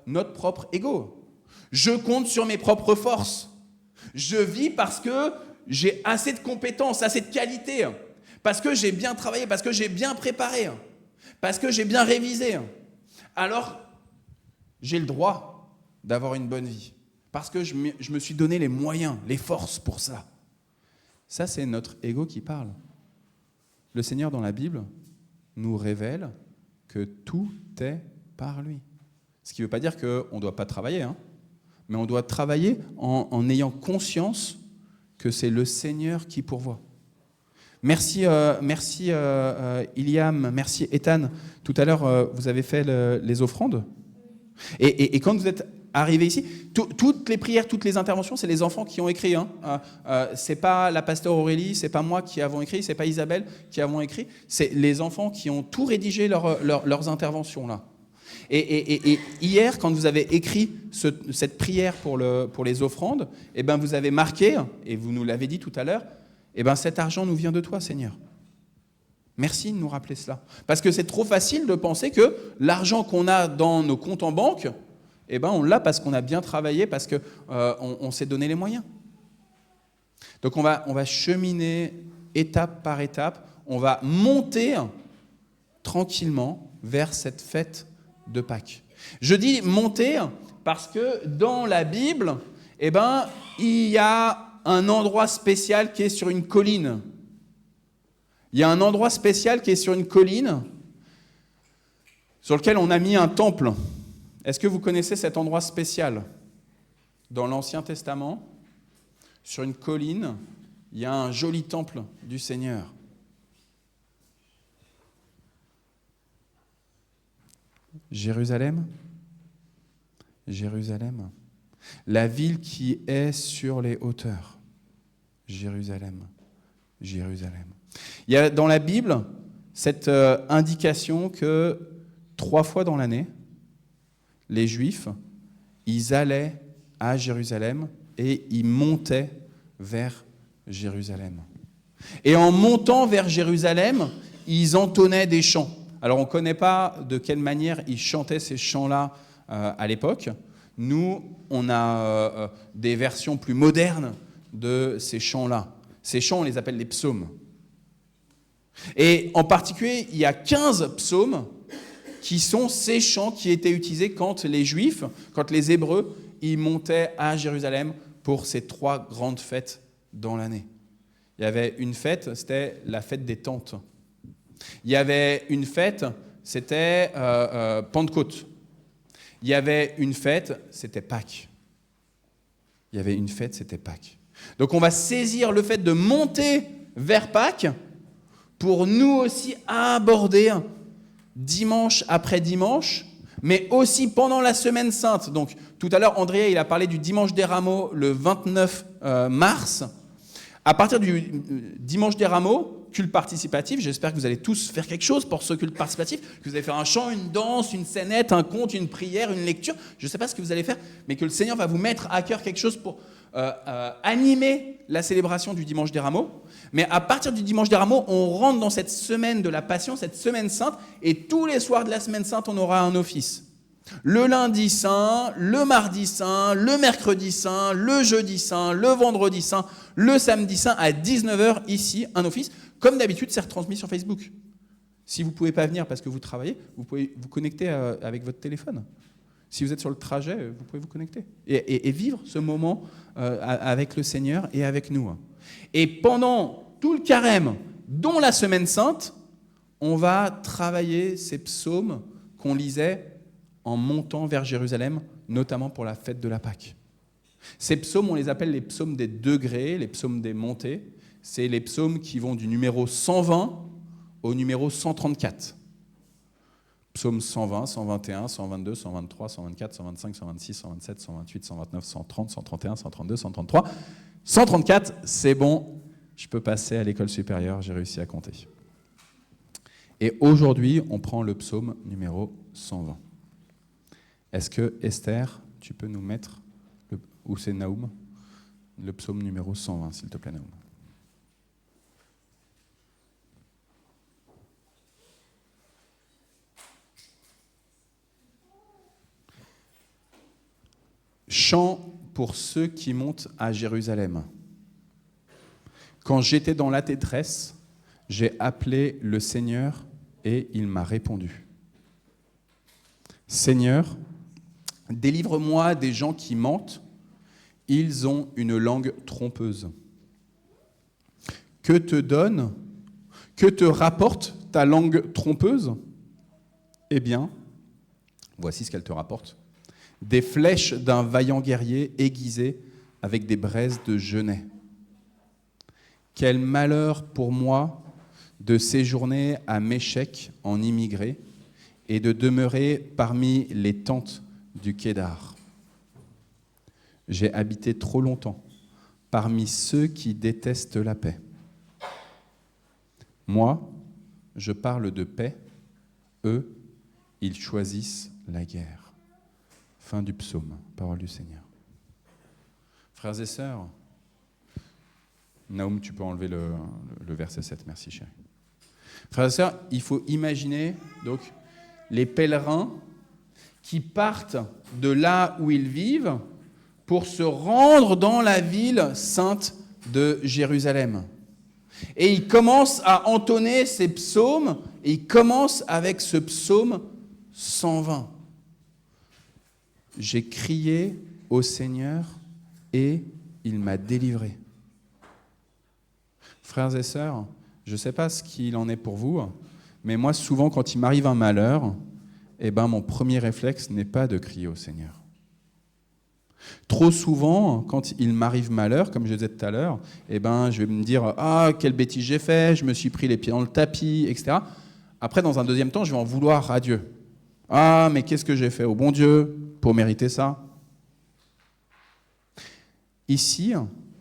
Speaker 12: notre propre ego. Je compte sur mes propres forces. Je vis parce que j'ai assez de compétences, assez de qualités, parce que j'ai bien travaillé, parce que j'ai bien préparé, parce que j'ai bien révisé. Alors, j'ai le droit d'avoir une bonne vie, parce que je me suis donné les moyens, les forces pour ça. Ça, c'est notre ego qui parle. Le Seigneur, dans la Bible, nous révèle que tout est par lui. Ce qui ne veut pas dire qu'on ne doit pas travailler, mais on doit travailler en ayant conscience que c'est le Seigneur qui pourvoit. Merci Iliam, merci Ethan. Tout à l'heure, vous avez fait les offrandes. Et quand vous êtes arriver ici. Toutes les prières, toutes les interventions, c'est les enfants qui ont écrit. C'est pas la pasteur Aurélie, c'est pas moi qui avons écrit, c'est pas Isabelle qui avons écrit. C'est les enfants qui ont tout rédigé leurs interventions là. Et hier, quand vous avez écrit cette prière pour les offrandes, eh ben vous avez marqué, et vous nous l'avez dit tout à l'heure, eh ben cet argent nous vient de toi, Seigneur. Merci de nous rappeler cela. Parce que c'est trop facile de penser que l'argent qu'on a dans nos comptes en banque, eh ben on l'a parce qu'on a bien travaillé, parce qu'on s'est donné les moyens. Donc on va cheminer étape par étape, on va monter tranquillement vers cette fête de Pâques. Je dis monter parce que dans la Bible, eh ben, il y a un endroit spécial qui est sur une colline. Il y a un endroit spécial qui est sur une colline sur lequel on a mis un temple. Est-ce que vous connaissez cet endroit spécial? Dans l'Ancien Testament, sur une colline, il y a un joli temple du Seigneur. Jérusalem, Jérusalem, la ville qui est sur les hauteurs. Jérusalem, Jérusalem. Il y a dans la Bible cette indication que 3 fois dans l'année, les Juifs, ils allaient à Jérusalem et ils montaient vers Jérusalem. Et en montant vers Jérusalem, ils entonnaient des chants. Alors on ne connaît pas de quelle manière ils chantaient ces chants-là à l'époque. Nous, on a des versions plus modernes de ces chants-là. Ces chants, on les appelle les psaumes. Et en particulier, il y a 15 psaumes qui sont ces chants qui étaient utilisés quand les Juifs, quand les Hébreux, ils montaient à Jérusalem pour ces 3 grandes fêtes dans l'année. Il y avait une fête, c'était la fête des tentes. Il y avait une fête, c'était Pentecôte. Il y avait une fête, c'était Pâques. Il y avait une fête, c'était Pâques. Donc on va saisir le fait de monter vers Pâques pour nous aussi aborder dimanche après dimanche, mais aussi pendant la semaine sainte. Donc tout à l'heure, Andrea, il a parlé du dimanche des Rameaux le 29 mars. À partir du dimanche des Rameaux, culte participatif, j'espère que vous allez tous faire quelque chose pour ce culte participatif, que vous allez faire un chant, une danse, une scénette, un conte, une prière, une lecture, je ne sais pas ce que vous allez faire, mais que le Seigneur va vous mettre à cœur quelque chose pour animer la célébration du dimanche des Rameaux. Mais à partir du dimanche des Rameaux, on rentre dans cette semaine de la Passion, cette semaine sainte, et tous les soirs de la semaine sainte, on aura un office. Le lundi saint, le mardi saint, le mercredi saint, le jeudi saint, le vendredi saint, le samedi saint, à 19h, ici, un office. Comme d'habitude, c'est retransmis sur Facebook. Si vous ne pouvez pas venir parce que vous travaillez, vous pouvez vous connecter avec votre téléphone. Si vous êtes sur le trajet, vous pouvez vous connecter et vivre ce moment avec le Seigneur et avec nous. Et pendant tout le carême, dont la semaine sainte, on va travailler ces psaumes qu'on lisait en montant vers Jérusalem, notamment pour la fête de la Pâque. Ces psaumes, on les appelle les psaumes des degrés, les psaumes des montées. C'est les psaumes qui vont du numéro 120 au numéro 134. Psaume 120, 121, 122, 123, 124, 125, 126, 127, 128, 129, 130, 131, 132, 133. 134, c'est bon, je peux passer à l'école supérieure, j'ai réussi à compter. Et aujourd'hui, on prend le psaume numéro 120. Est-ce que Esther, tu peux nous mettre, ou c'est Naoum, le psaume numéro 120, s'il te plaît, Naoum. Chant pour ceux qui montent à Jérusalem. Quand j'étais dans la détresse, j'ai appelé le Seigneur et il m'a répondu. Seigneur, délivre-moi des gens qui mentent, ils ont une langue trompeuse. Que te rapporte ta langue trompeuse? Eh bien, voici ce qu'elle te rapporte. Des flèches d'un vaillant guerrier aiguisées avec des braises de genêt. Quel malheur pour moi de séjourner à Méchec en immigré et de demeurer parmi les tentes du Kédar. J'ai habité trop longtemps parmi ceux qui détestent la paix. Moi, je parle de paix. Eux, ils choisissent la guerre. » Fin du psaume, parole du Seigneur. Frères et sœurs, Naoum, tu peux enlever le verset 7, merci chérie. Frères et sœurs, il faut imaginer donc les pèlerins qui partent de là où ils vivent pour se rendre dans la ville sainte de Jérusalem. Et ils commencent à entonner ces psaumes, et ils commencent avec ce psaume 120. J'ai crié au Seigneur et il m'a délivré. Frères et sœurs, je ne sais pas ce qu'il en est pour vous, mais moi, souvent, quand il m'arrive un malheur, mon premier réflexe n'est pas de crier au Seigneur. Trop souvent, quand il m'arrive malheur, comme je disais tout à l'heure, je vais me dire « Ah, quelle bêtise j'ai fait, je me suis pris les pieds dans le tapis, etc. » Après, dans un deuxième temps, je vais en vouloir à Dieu. « Ah, mais qu'est-ce que j'ai fait au bon Dieu pour mériter ça ?» Ici,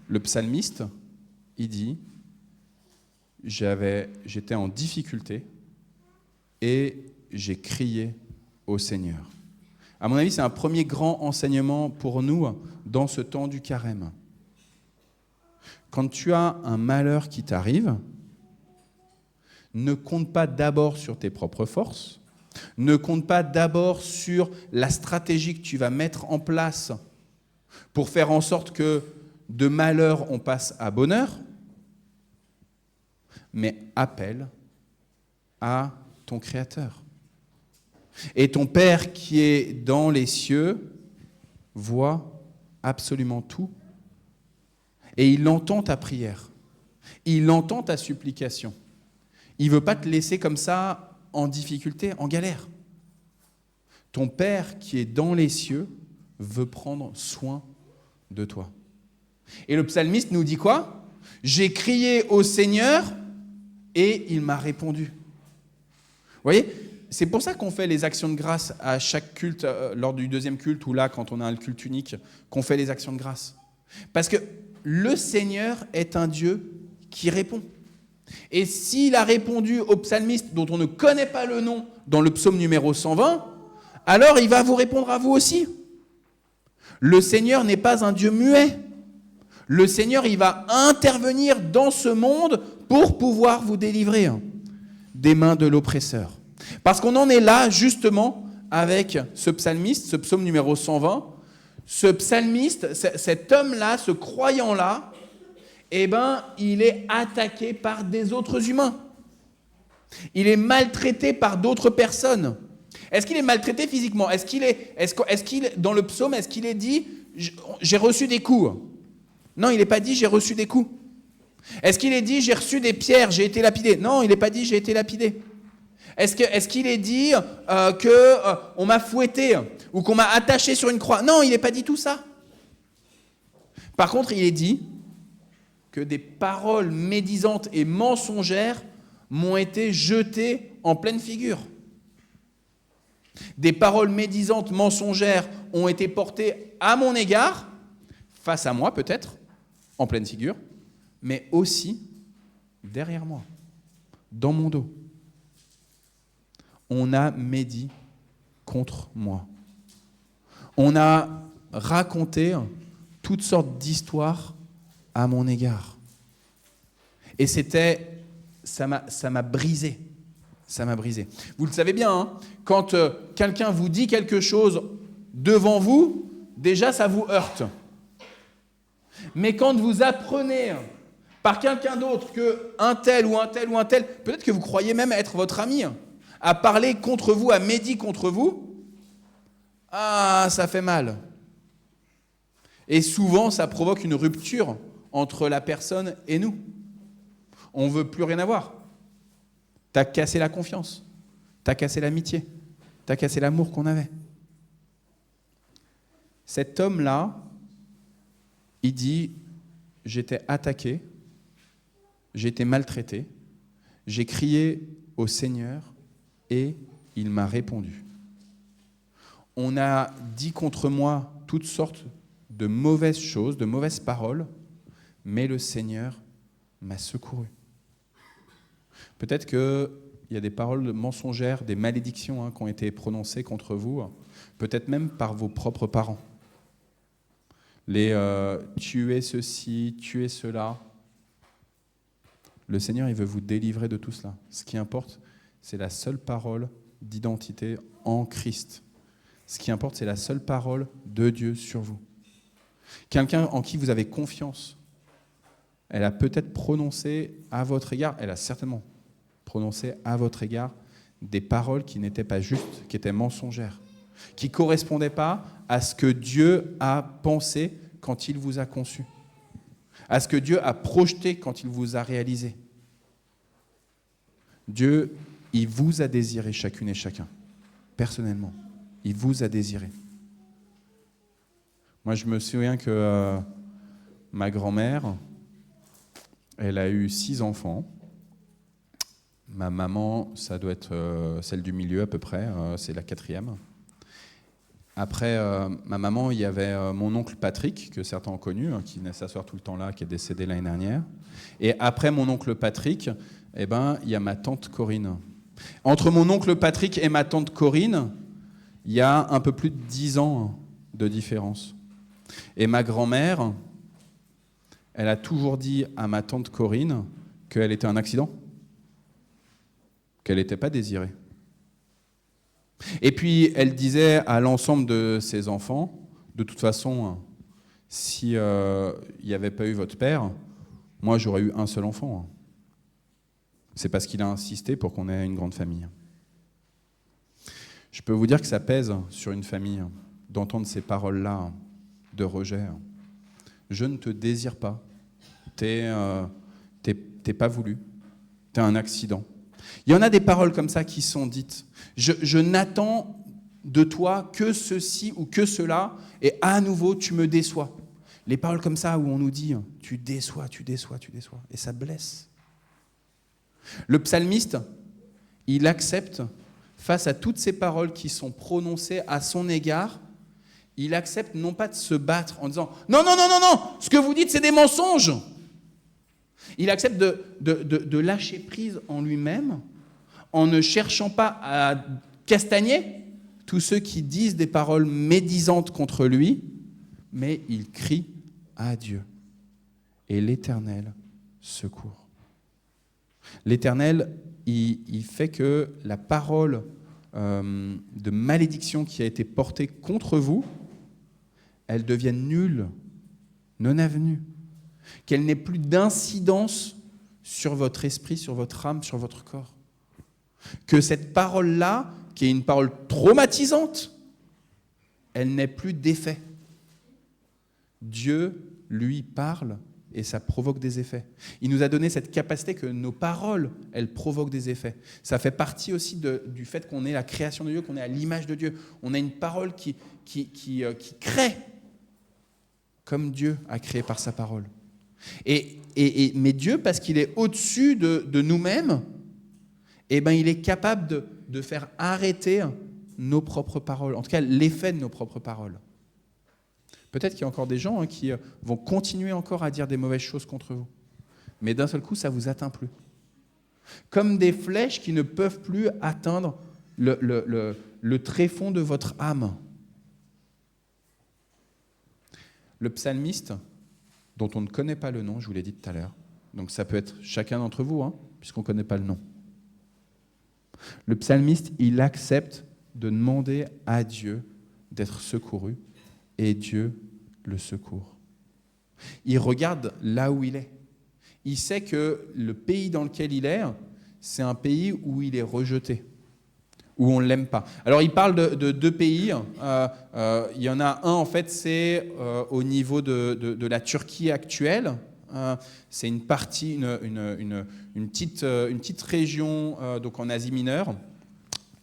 Speaker 12: le psalmiste, il dit « J'étais en difficulté et j'ai crié au Seigneur. » À mon avis, c'est un premier grand enseignement pour nous dans ce temps du carême. Quand tu as un malheur qui t'arrive, ne compte pas d'abord sur tes propres forces, ne compte pas d'abord sur la stratégie que tu vas mettre en place pour faire en sorte que de malheur on passe à bonheur, mais appelle à ton Créateur. Et ton Père qui est dans les cieux voit absolument tout. Et il entend ta prière. Il entend ta supplication. Il ne veut pas te laisser comme ça en difficulté, en galère. Ton Père qui est dans les cieux veut prendre soin de toi. Et le psalmiste nous dit quoi ? J'ai crié au Seigneur et il m'a répondu. Vous voyez ? C'est pour ça qu'on fait les actions de grâce à chaque culte, lors du deuxième culte, ou là, quand on a un culte unique, qu'on fait les actions de grâce. Parce que le Seigneur est un Dieu qui répond. Et s'il a répondu au psalmiste, dont on ne connaît pas le nom, dans le psaume numéro 120, alors il va vous répondre à vous aussi. Le Seigneur n'est pas un Dieu muet. Le Seigneur, il va intervenir dans ce monde pour pouvoir vous délivrer des mains de l'oppresseur. Parce qu'on en est là, justement, avec ce psalmiste, ce psaume numéro 120. Ce psalmiste, cet homme-là, ce croyant-là, il est attaqué par des autres humains. Il est maltraité par d'autres personnes. Est-ce qu'il est maltraité physiquement ? Dans le psaume, est-ce qu'il est dit « j'ai reçu des coups » ? Non, il n'est pas dit « j'ai reçu des coups ». Est-ce qu'il est dit « j'ai reçu des pierres, j'ai été lapidé » ? Non, il n'est pas dit « j'ai été lapidé ». Est-ce qu'il est dit qu'on m'a fouetté ou qu'on m'a attaché sur une croix ? Non, il n'est pas dit tout ça. Par contre, il est dit que des paroles médisantes et mensongères m'ont été jetées en pleine figure. Des paroles médisantes, mensongères ont été portées à mon égard, face à moi peut-être, en pleine figure, mais aussi derrière moi, dans mon dos. On a médit contre moi. On a raconté toutes sortes d'histoires à mon égard. Et ça m'a brisé. Ça m'a brisé. Vous le savez bien, quand quelqu'un vous dit quelque chose devant vous, déjà ça vous heurte. Mais quand vous apprenez par quelqu'un d'autre qu'un tel ou un tel ou un tel, peut-être que vous croyez même être votre ami, à parler contre vous, à médire contre vous, ça fait mal. Et souvent, ça provoque une rupture entre la personne et nous. On ne veut plus rien avoir. T'as cassé la confiance, t'as cassé l'amitié, t'as cassé l'amour qu'on avait. Cet homme-là, il dit, j'étais attaqué, j'ai été maltraité, j'ai crié au Seigneur, et il m'a répondu. On a dit contre moi toutes sortes de mauvaises choses, de mauvaises paroles, mais le Seigneur m'a secouru. Peut-être qu'il y a des paroles mensongères, des malédictions qui ont été prononcées contre vous, peut-être même par vos propres parents. Les tu es ceci, tu es cela. Le Seigneur, il veut vous délivrer de tout cela. Ce qui importe, c'est la seule parole d'identité en Christ. Ce qui importe, c'est la seule parole de Dieu sur vous. Quelqu'un en qui vous avez confiance, elle a peut-être prononcé à votre égard, elle a certainement prononcé à votre égard des paroles qui n'étaient pas justes, qui étaient mensongères, qui ne correspondaient pas à ce que Dieu a pensé quand il vous a conçu, à ce que Dieu a projeté quand il vous a réalisé. Dieu, il vous a désiré chacune et chacun, personnellement. Il vous a désiré. Moi, je me souviens que ma grand-mère, elle a eu 6 enfants. Ma maman, ça doit être celle du milieu à peu près, c'est la 4e. Après ma maman, il y avait mon oncle Patrick, que certains ont connu, qui venait s'asseoir tout le temps là, qui est décédé l'année dernière. Et après mon oncle Patrick, il y a ma tante Corinne. Entre mon oncle Patrick et ma tante Corinne, il y a un peu plus de 10 ans de différence. Et ma grand-mère, elle a toujours dit à ma tante Corinne qu'elle était un accident, qu'elle n'était pas désirée. Et puis, elle disait à l'ensemble de ses enfants, de toute façon, si il n'y avait pas eu votre père, moi, j'aurais eu un seul enfant. C'est parce qu'il a insisté pour qu'on ait une grande famille. Je peux vous dire que ça pèse sur une famille d'entendre ces paroles-là de rejet. Je ne te désire pas. T'es pas voulu. T'es un accident. Il y en a des paroles comme ça qui sont dites. Je n'attends de toi que ceci ou que cela, et à nouveau, tu me déçois. Les paroles comme ça où on nous dit « tu déçois », et ça blesse. Le psalmiste, il accepte, face à toutes ces paroles qui sont prononcées à son égard, il accepte non pas de se battre en disant « non, ce que vous dites, c'est des mensonges ». Il accepte de lâcher prise en lui-même, en ne cherchant pas à castagner tous ceux qui disent des paroles médisantes contre lui, mais il crie à Dieu. Et l'Éternel secourt. L'Éternel, il fait que la parole de malédiction qui a été portée contre vous, elle devienne nulle, non avenue. Qu'elle n'ait plus d'incidence sur votre esprit, sur votre âme, sur votre corps. Que cette parole-là, qui est une parole traumatisante, elle n'ait plus d'effet. Dieu, lui, parle et ça provoque des effets. Il nous a donné cette capacité que nos paroles, elles provoquent des effets. Ça fait partie aussi du fait qu'on est la création de Dieu, qu'on est à l'image de Dieu. On a une parole qui crée comme Dieu a créé par sa parole. Mais Dieu, parce qu'il est au-dessus de nous-mêmes, il est capable de faire arrêter nos propres paroles, en tout cas l'effet de nos propres paroles. Peut-être qu'il y a encore des gens qui vont continuer encore à dire des mauvaises choses contre vous, mais d'un seul coup, ça ne vous atteint plus. Comme des flèches qui ne peuvent plus atteindre le tréfonds de votre âme. Le psalmiste, dont on ne connaît pas le nom, je vous l'ai dit tout à l'heure, donc ça peut être chacun d'entre vous, puisqu'on ne connaît pas le nom. Le psalmiste, il accepte de demander à Dieu d'être secouru, et Dieu le secourt. Il regarde là où il est. Il sait que le pays dans lequel il est, c'est un pays où il est rejeté, où on ne l'aime pas. Alors il parle de 2 pays. Il y en a un, en fait, c'est au niveau de la Turquie actuelle. C'est une partie, une petite région donc en Asie mineure.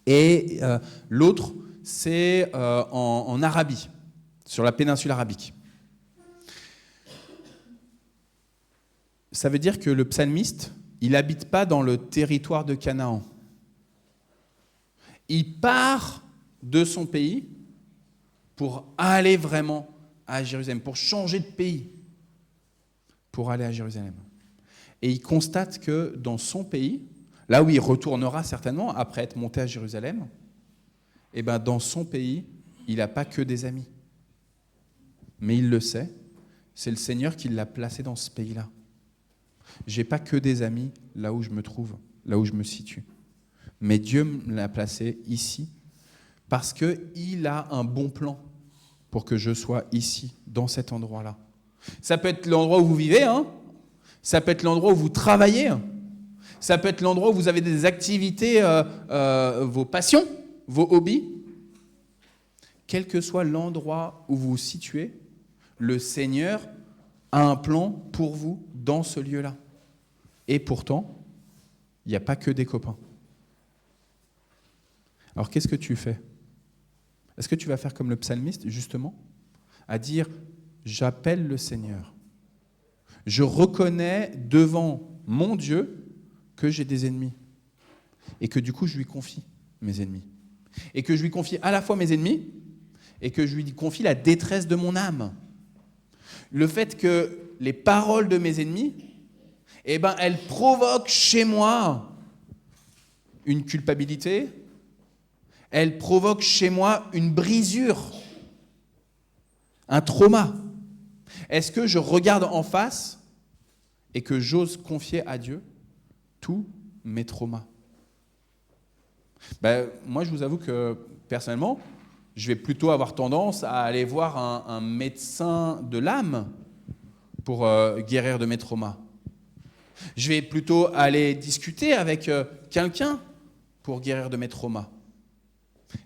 Speaker 12: Et l'autre, c'est en Arabie, sur la péninsule arabique. Ça veut dire que le psalmiste, il n'habite pas dans le territoire de Canaan. Il part de son pays pour aller vraiment à Jérusalem, pour changer de pays, pour aller à Jérusalem. Et il constate que dans son pays, là où il retournera certainement après être monté à Jérusalem, et ben dans son pays, il n'a pas que des amis. Mais il le sait, c'est le Seigneur qui l'a placé dans ce pays-là. Je n'ai pas que des amis là où je me trouve, là où je me situe. Mais Dieu me l'a placé ici parce qu'il a un bon plan pour que je sois ici, dans cet endroit-là. Ça peut être l'endroit où vous vivez, hein. Ça peut être l'endroit où vous travaillez, hein. Ça peut être l'endroit où vous avez des activités, vos passions, vos hobbies. Quel que soit l'endroit où vous vous situez, le Seigneur a un plan pour vous dans ce lieu-là. Et pourtant, il n'y a pas que des copains. Alors qu'est-ce que tu fais ? Est-ce que tu vas faire comme le psalmiste, justement, à dire « J'appelle le Seigneur. Je reconnais devant mon Dieu que j'ai des ennemis. Et que du coup, je lui confie mes ennemis. Et que je lui confie à la fois mes ennemis et que je lui confie la détresse de mon âme. Le fait que les paroles de mes ennemis, eh ben, elles provoquent chez moi une culpabilité, elles provoquent chez moi une brisure, un trauma. Est-ce que je regarde en face et que j'ose confier à Dieu tous mes traumas ? Moi, je vous avoue que, personnellement, je vais plutôt avoir tendance à aller voir un médecin de l'âme pour guérir de mes traumas. Je vais plutôt aller discuter avec quelqu'un pour guérir de mes traumas.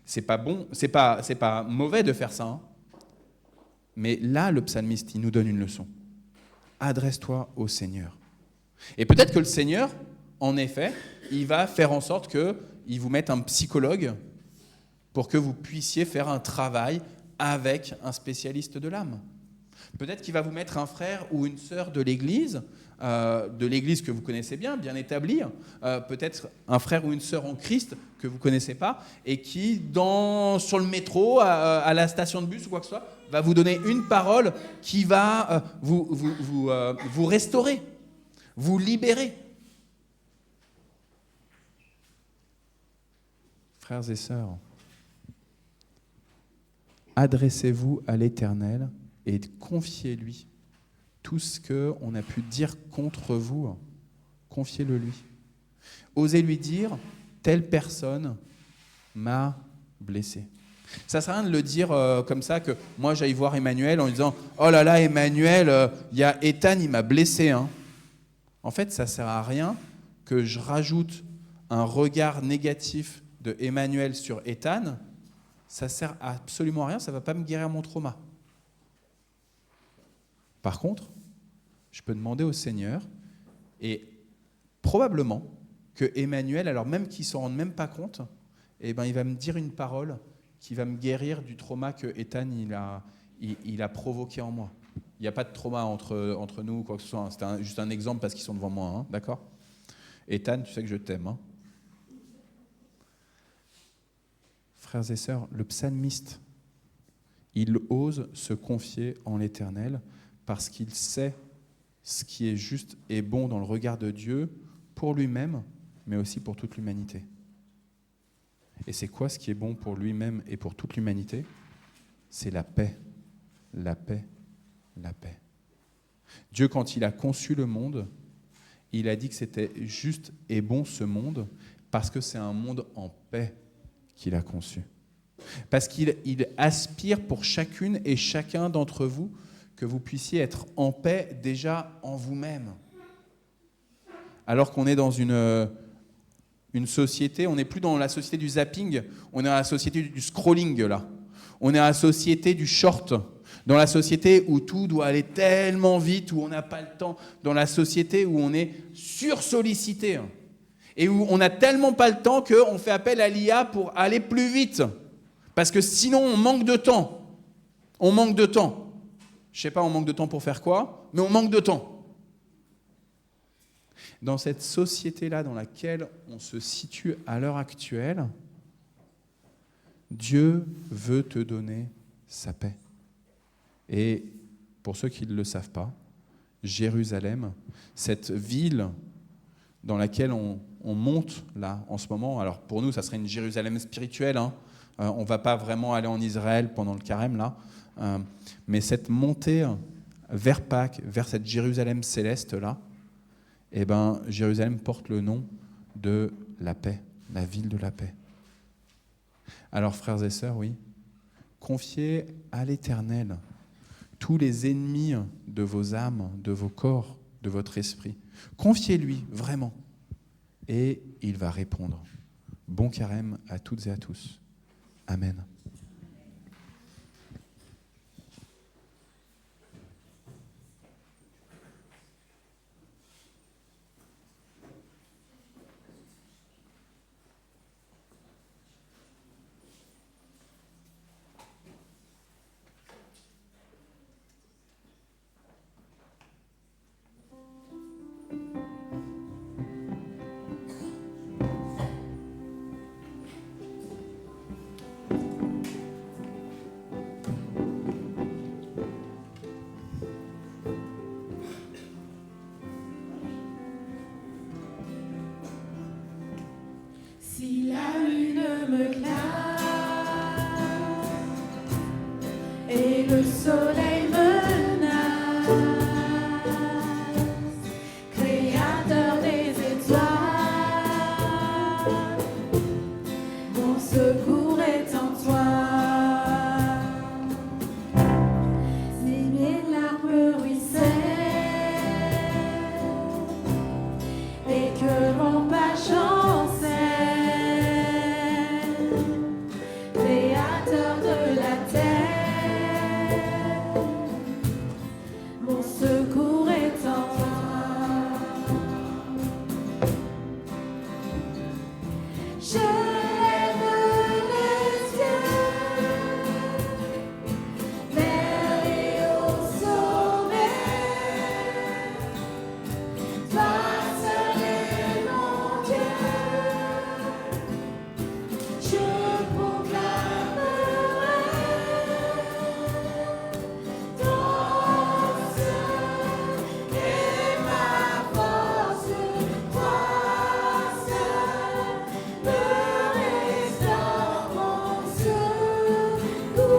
Speaker 12: C'est pas bon, c'est pas mauvais de faire ça, hein. Mais là, le psalmiste, il nous donne une leçon. Adresse-toi au Seigneur. Et peut-être que le Seigneur, en effet, il va faire en sorte qu'il vous mette un psychologue pour que vous puissiez faire un travail avec un spécialiste de l'âme. Peut-être qu'il va vous mettre un frère ou une sœur de l'église que vous connaissez bien établie, peut-être un frère ou une sœur en Christ que vous ne connaissez pas, et qui, sur le métro, à la station de bus ou quoi que ce soit, va vous donner une parole qui va vous restaurer, vous libérer. Frères et sœurs, adressez-vous à l'Éternel et confiez-lui tout ce qu'on a pu dire contre vous. Confiez-le lui. Osez lui dire, telle personne m'a blessé. Ça ne sert à rien de le dire comme ça, que moi j'aille voir Emmanuel en lui disant « Oh là là, Emmanuel, il y a Ethan, il m'a blessé. Hein. » En fait, ça ne sert à rien que je rajoute un regard négatif de Emmanuel sur Ethan. Ça ne sert absolument à rien, ça ne va pas me guérir mon trauma. Par contre, je peux demander au Seigneur, et probablement que Emmanuel, alors même qu'il ne s'en rende même pas compte, eh ben, il va me dire une parole qui va me guérir du trauma que Ethan il a provoqué en moi. Il n'y a pas de trauma entre nous ou quoi que ce soit. Hein. C'était juste un exemple parce qu'ils sont devant moi, hein, d'accord ? Ethan, tu sais que je t'aime. Hein. Frères et sœurs, le psalmiste, il ose se confier en l'Éternel parce qu'il sait ce qui est juste et bon dans le regard de Dieu pour lui-même, mais aussi pour toute l'humanité. Et c'est quoi ce qui est bon pour lui-même et pour toute l'humanité ? C'est la paix, la paix, la paix. Dieu, quand il a conçu le monde, il a dit que c'était juste et bon ce monde parce que c'est un monde en paix qu'il a conçu. Parce qu'il aspire pour chacune et chacun d'entre vous que vous puissiez être en paix déjà en vous-même. Alors qu'on est dans une société, on n'est plus dans la société du zapping, on est dans la société du scrolling là. On est dans la société du short, dans la société où tout doit aller tellement vite, où on n'a pas le temps, dans la société où on est sursollicité et où on n'a tellement pas le temps qu'on fait appel à l'IA pour aller plus vite. Parce que sinon, on manque de temps. On manque de temps. Je ne sais pas, on manque de temps pour faire quoi, mais on manque de temps. Dans cette société-là dans laquelle on se situe à l'heure actuelle, Dieu veut te donner sa paix. Et pour ceux qui ne le savent pas, Jérusalem, cette ville dans laquelle on monte là en ce moment, alors pour nous ça serait une Jérusalem spirituelle, hein. On ne va pas vraiment aller en Israël pendant le carême là, mais cette montée vers Pâques, vers cette Jérusalem céleste là, eh ben, Jérusalem porte le nom de la paix, la ville de la paix. Alors frères et sœurs, oui, confiez à l'Éternel tous les ennemis de vos âmes, de vos corps, de votre esprit. Confiez-lui vraiment et il va répondre. Bon carême à toutes et à tous. Amen.
Speaker 1: Si la lune me claque et le soleil menace, créateur des étoiles, mon secours est en toi. Si mes larmes ruissellent et que mon pas chancelle, Créateur de la terre, mon secours est en toi. Je lève les yeux vers les hauts sommets. Toi seul est mon Dieu. Je proclamerai ton seul est ma force, toi seul me restaure, mon secours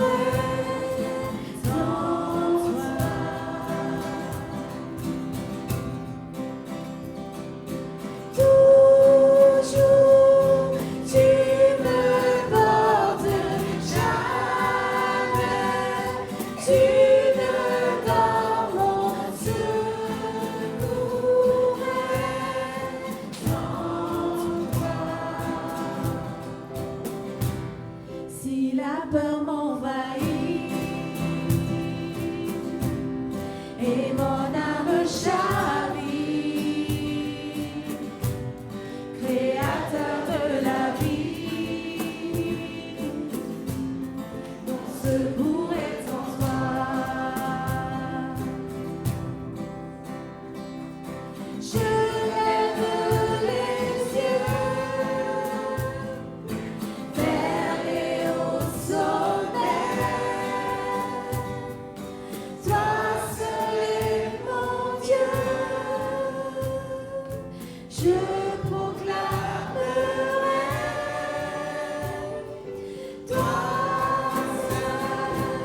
Speaker 1: est en toi. Toujours tu me portes, jamais tu ne dors, mon secours est en toi. Si la peur m'envahit et mon âme chavire, Créateur de la vie, mon secours est en toi. Je lève les yeux vers les hauts sommets. Toi seul est mon Dieu. Je proclamerai, toi seul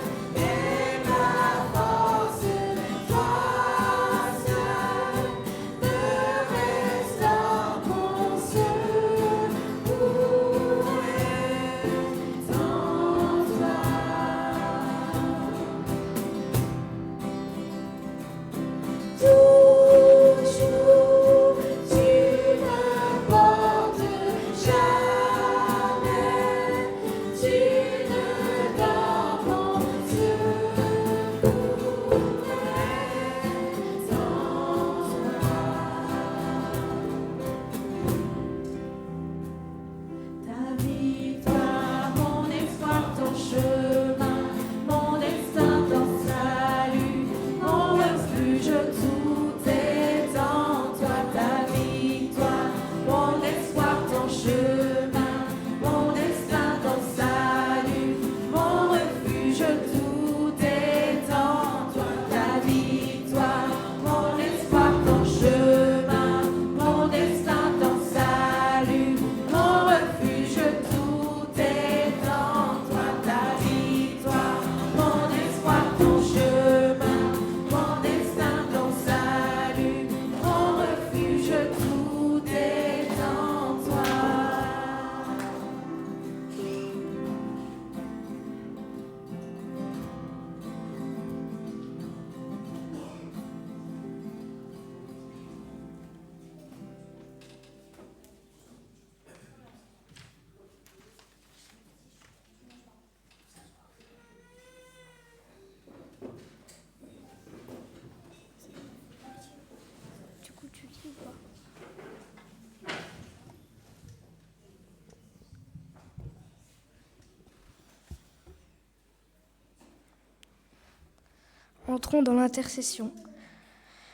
Speaker 14: entrons dans l'intercession.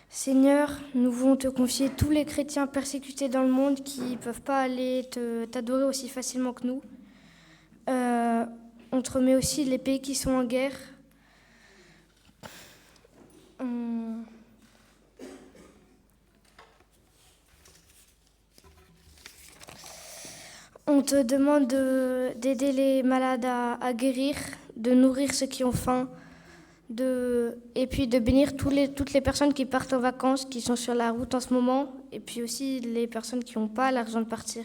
Speaker 14: Seigneur, nous voulons te confier tous les chrétiens persécutés dans le monde qui ne peuvent pas aller t'adorer aussi facilement que nous. On te remet aussi les pays qui sont en guerre. On te demande d'aider les malades à guérir, de nourrir ceux qui ont faim, et puis de bénir toutes les personnes qui partent en vacances, qui sont sur la route en ce moment, et puis aussi les personnes qui n'ont pas l'argent de partir.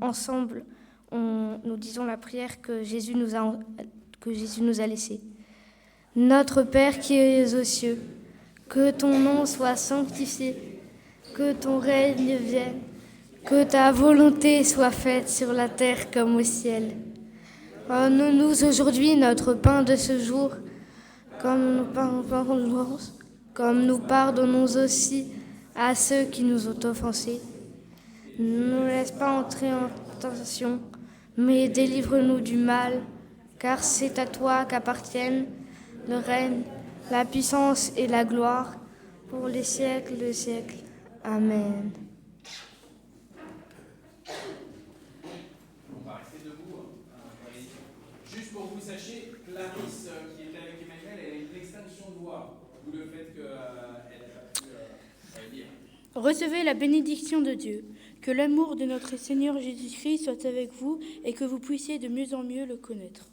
Speaker 14: Ensemble, nous disons la prière que Jésus nous a laissée. Notre Père qui es aux cieux, que ton nom soit sanctifié, que ton règne vienne, que ta volonté soit faite sur la terre comme au ciel. Donne-nous aujourd'hui notre pain de ce jour, comme nous pardonnons aussi à ceux qui nous ont offensés. Ne nous laisse pas entrer en tentation, mais délivre-nous du mal, car c'est à toi qu'appartiennent le règne, la puissance et la gloire, pour les siècles des siècles. Amen.
Speaker 12: On va rester debout. Juste pour que vous sachiez, Clarisse, qui était avec Emmanuel, elle a une extinction de voix, d'où le fait qu'elle n'a pas pu lire.
Speaker 8: Recevez la bénédiction de Dieu. Que l'amour de notre Seigneur Jésus-Christ soit avec vous et que vous puissiez de mieux en mieux le connaître.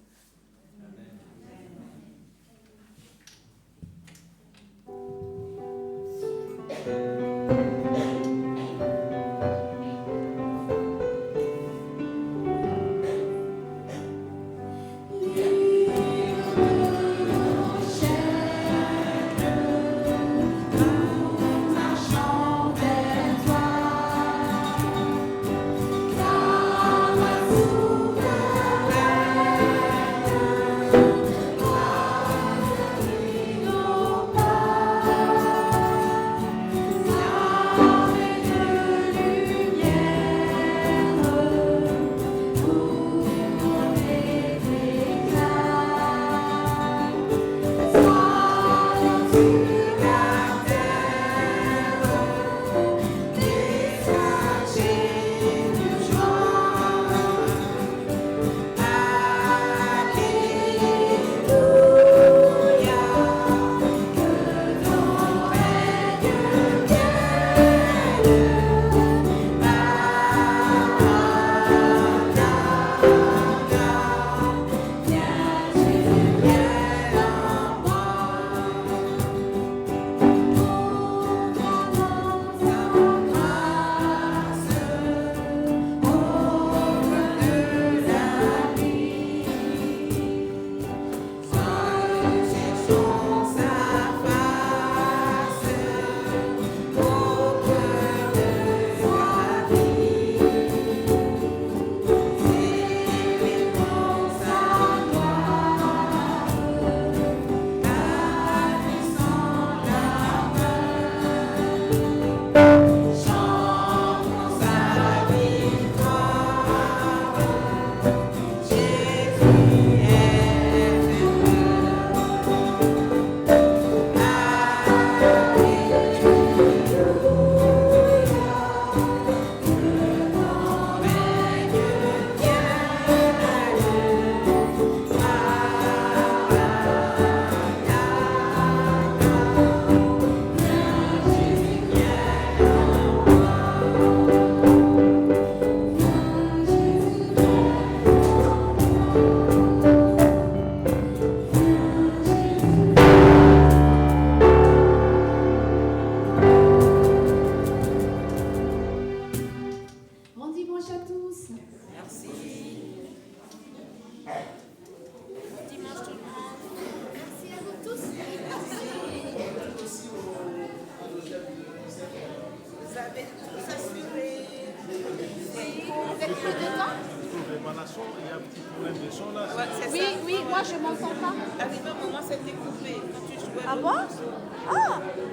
Speaker 2: Oui, moi je m'entends pas.
Speaker 3: Arrivé un moment, c'était coupé. Quand tu jouais.
Speaker 2: Ah bon?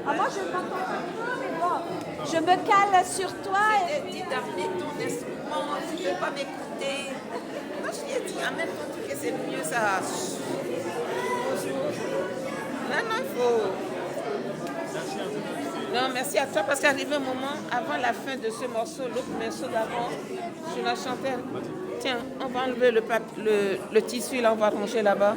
Speaker 2: Moi je m'entends pas, mais bon. Je me cale sur toi.
Speaker 3: Et dis d'amener ton instrument, tu ne veux pas m'écouter. Moi je lui ai dit en même temps que c'est mieux ça. Bonjour. Non, il faut... Non, merci à toi, parce qu'arrivé un moment, avant la fin de ce morceau, l'autre morceau d'avant, je la chantais. Tiens, on va enlever le tissu, là, on va ranger là-bas.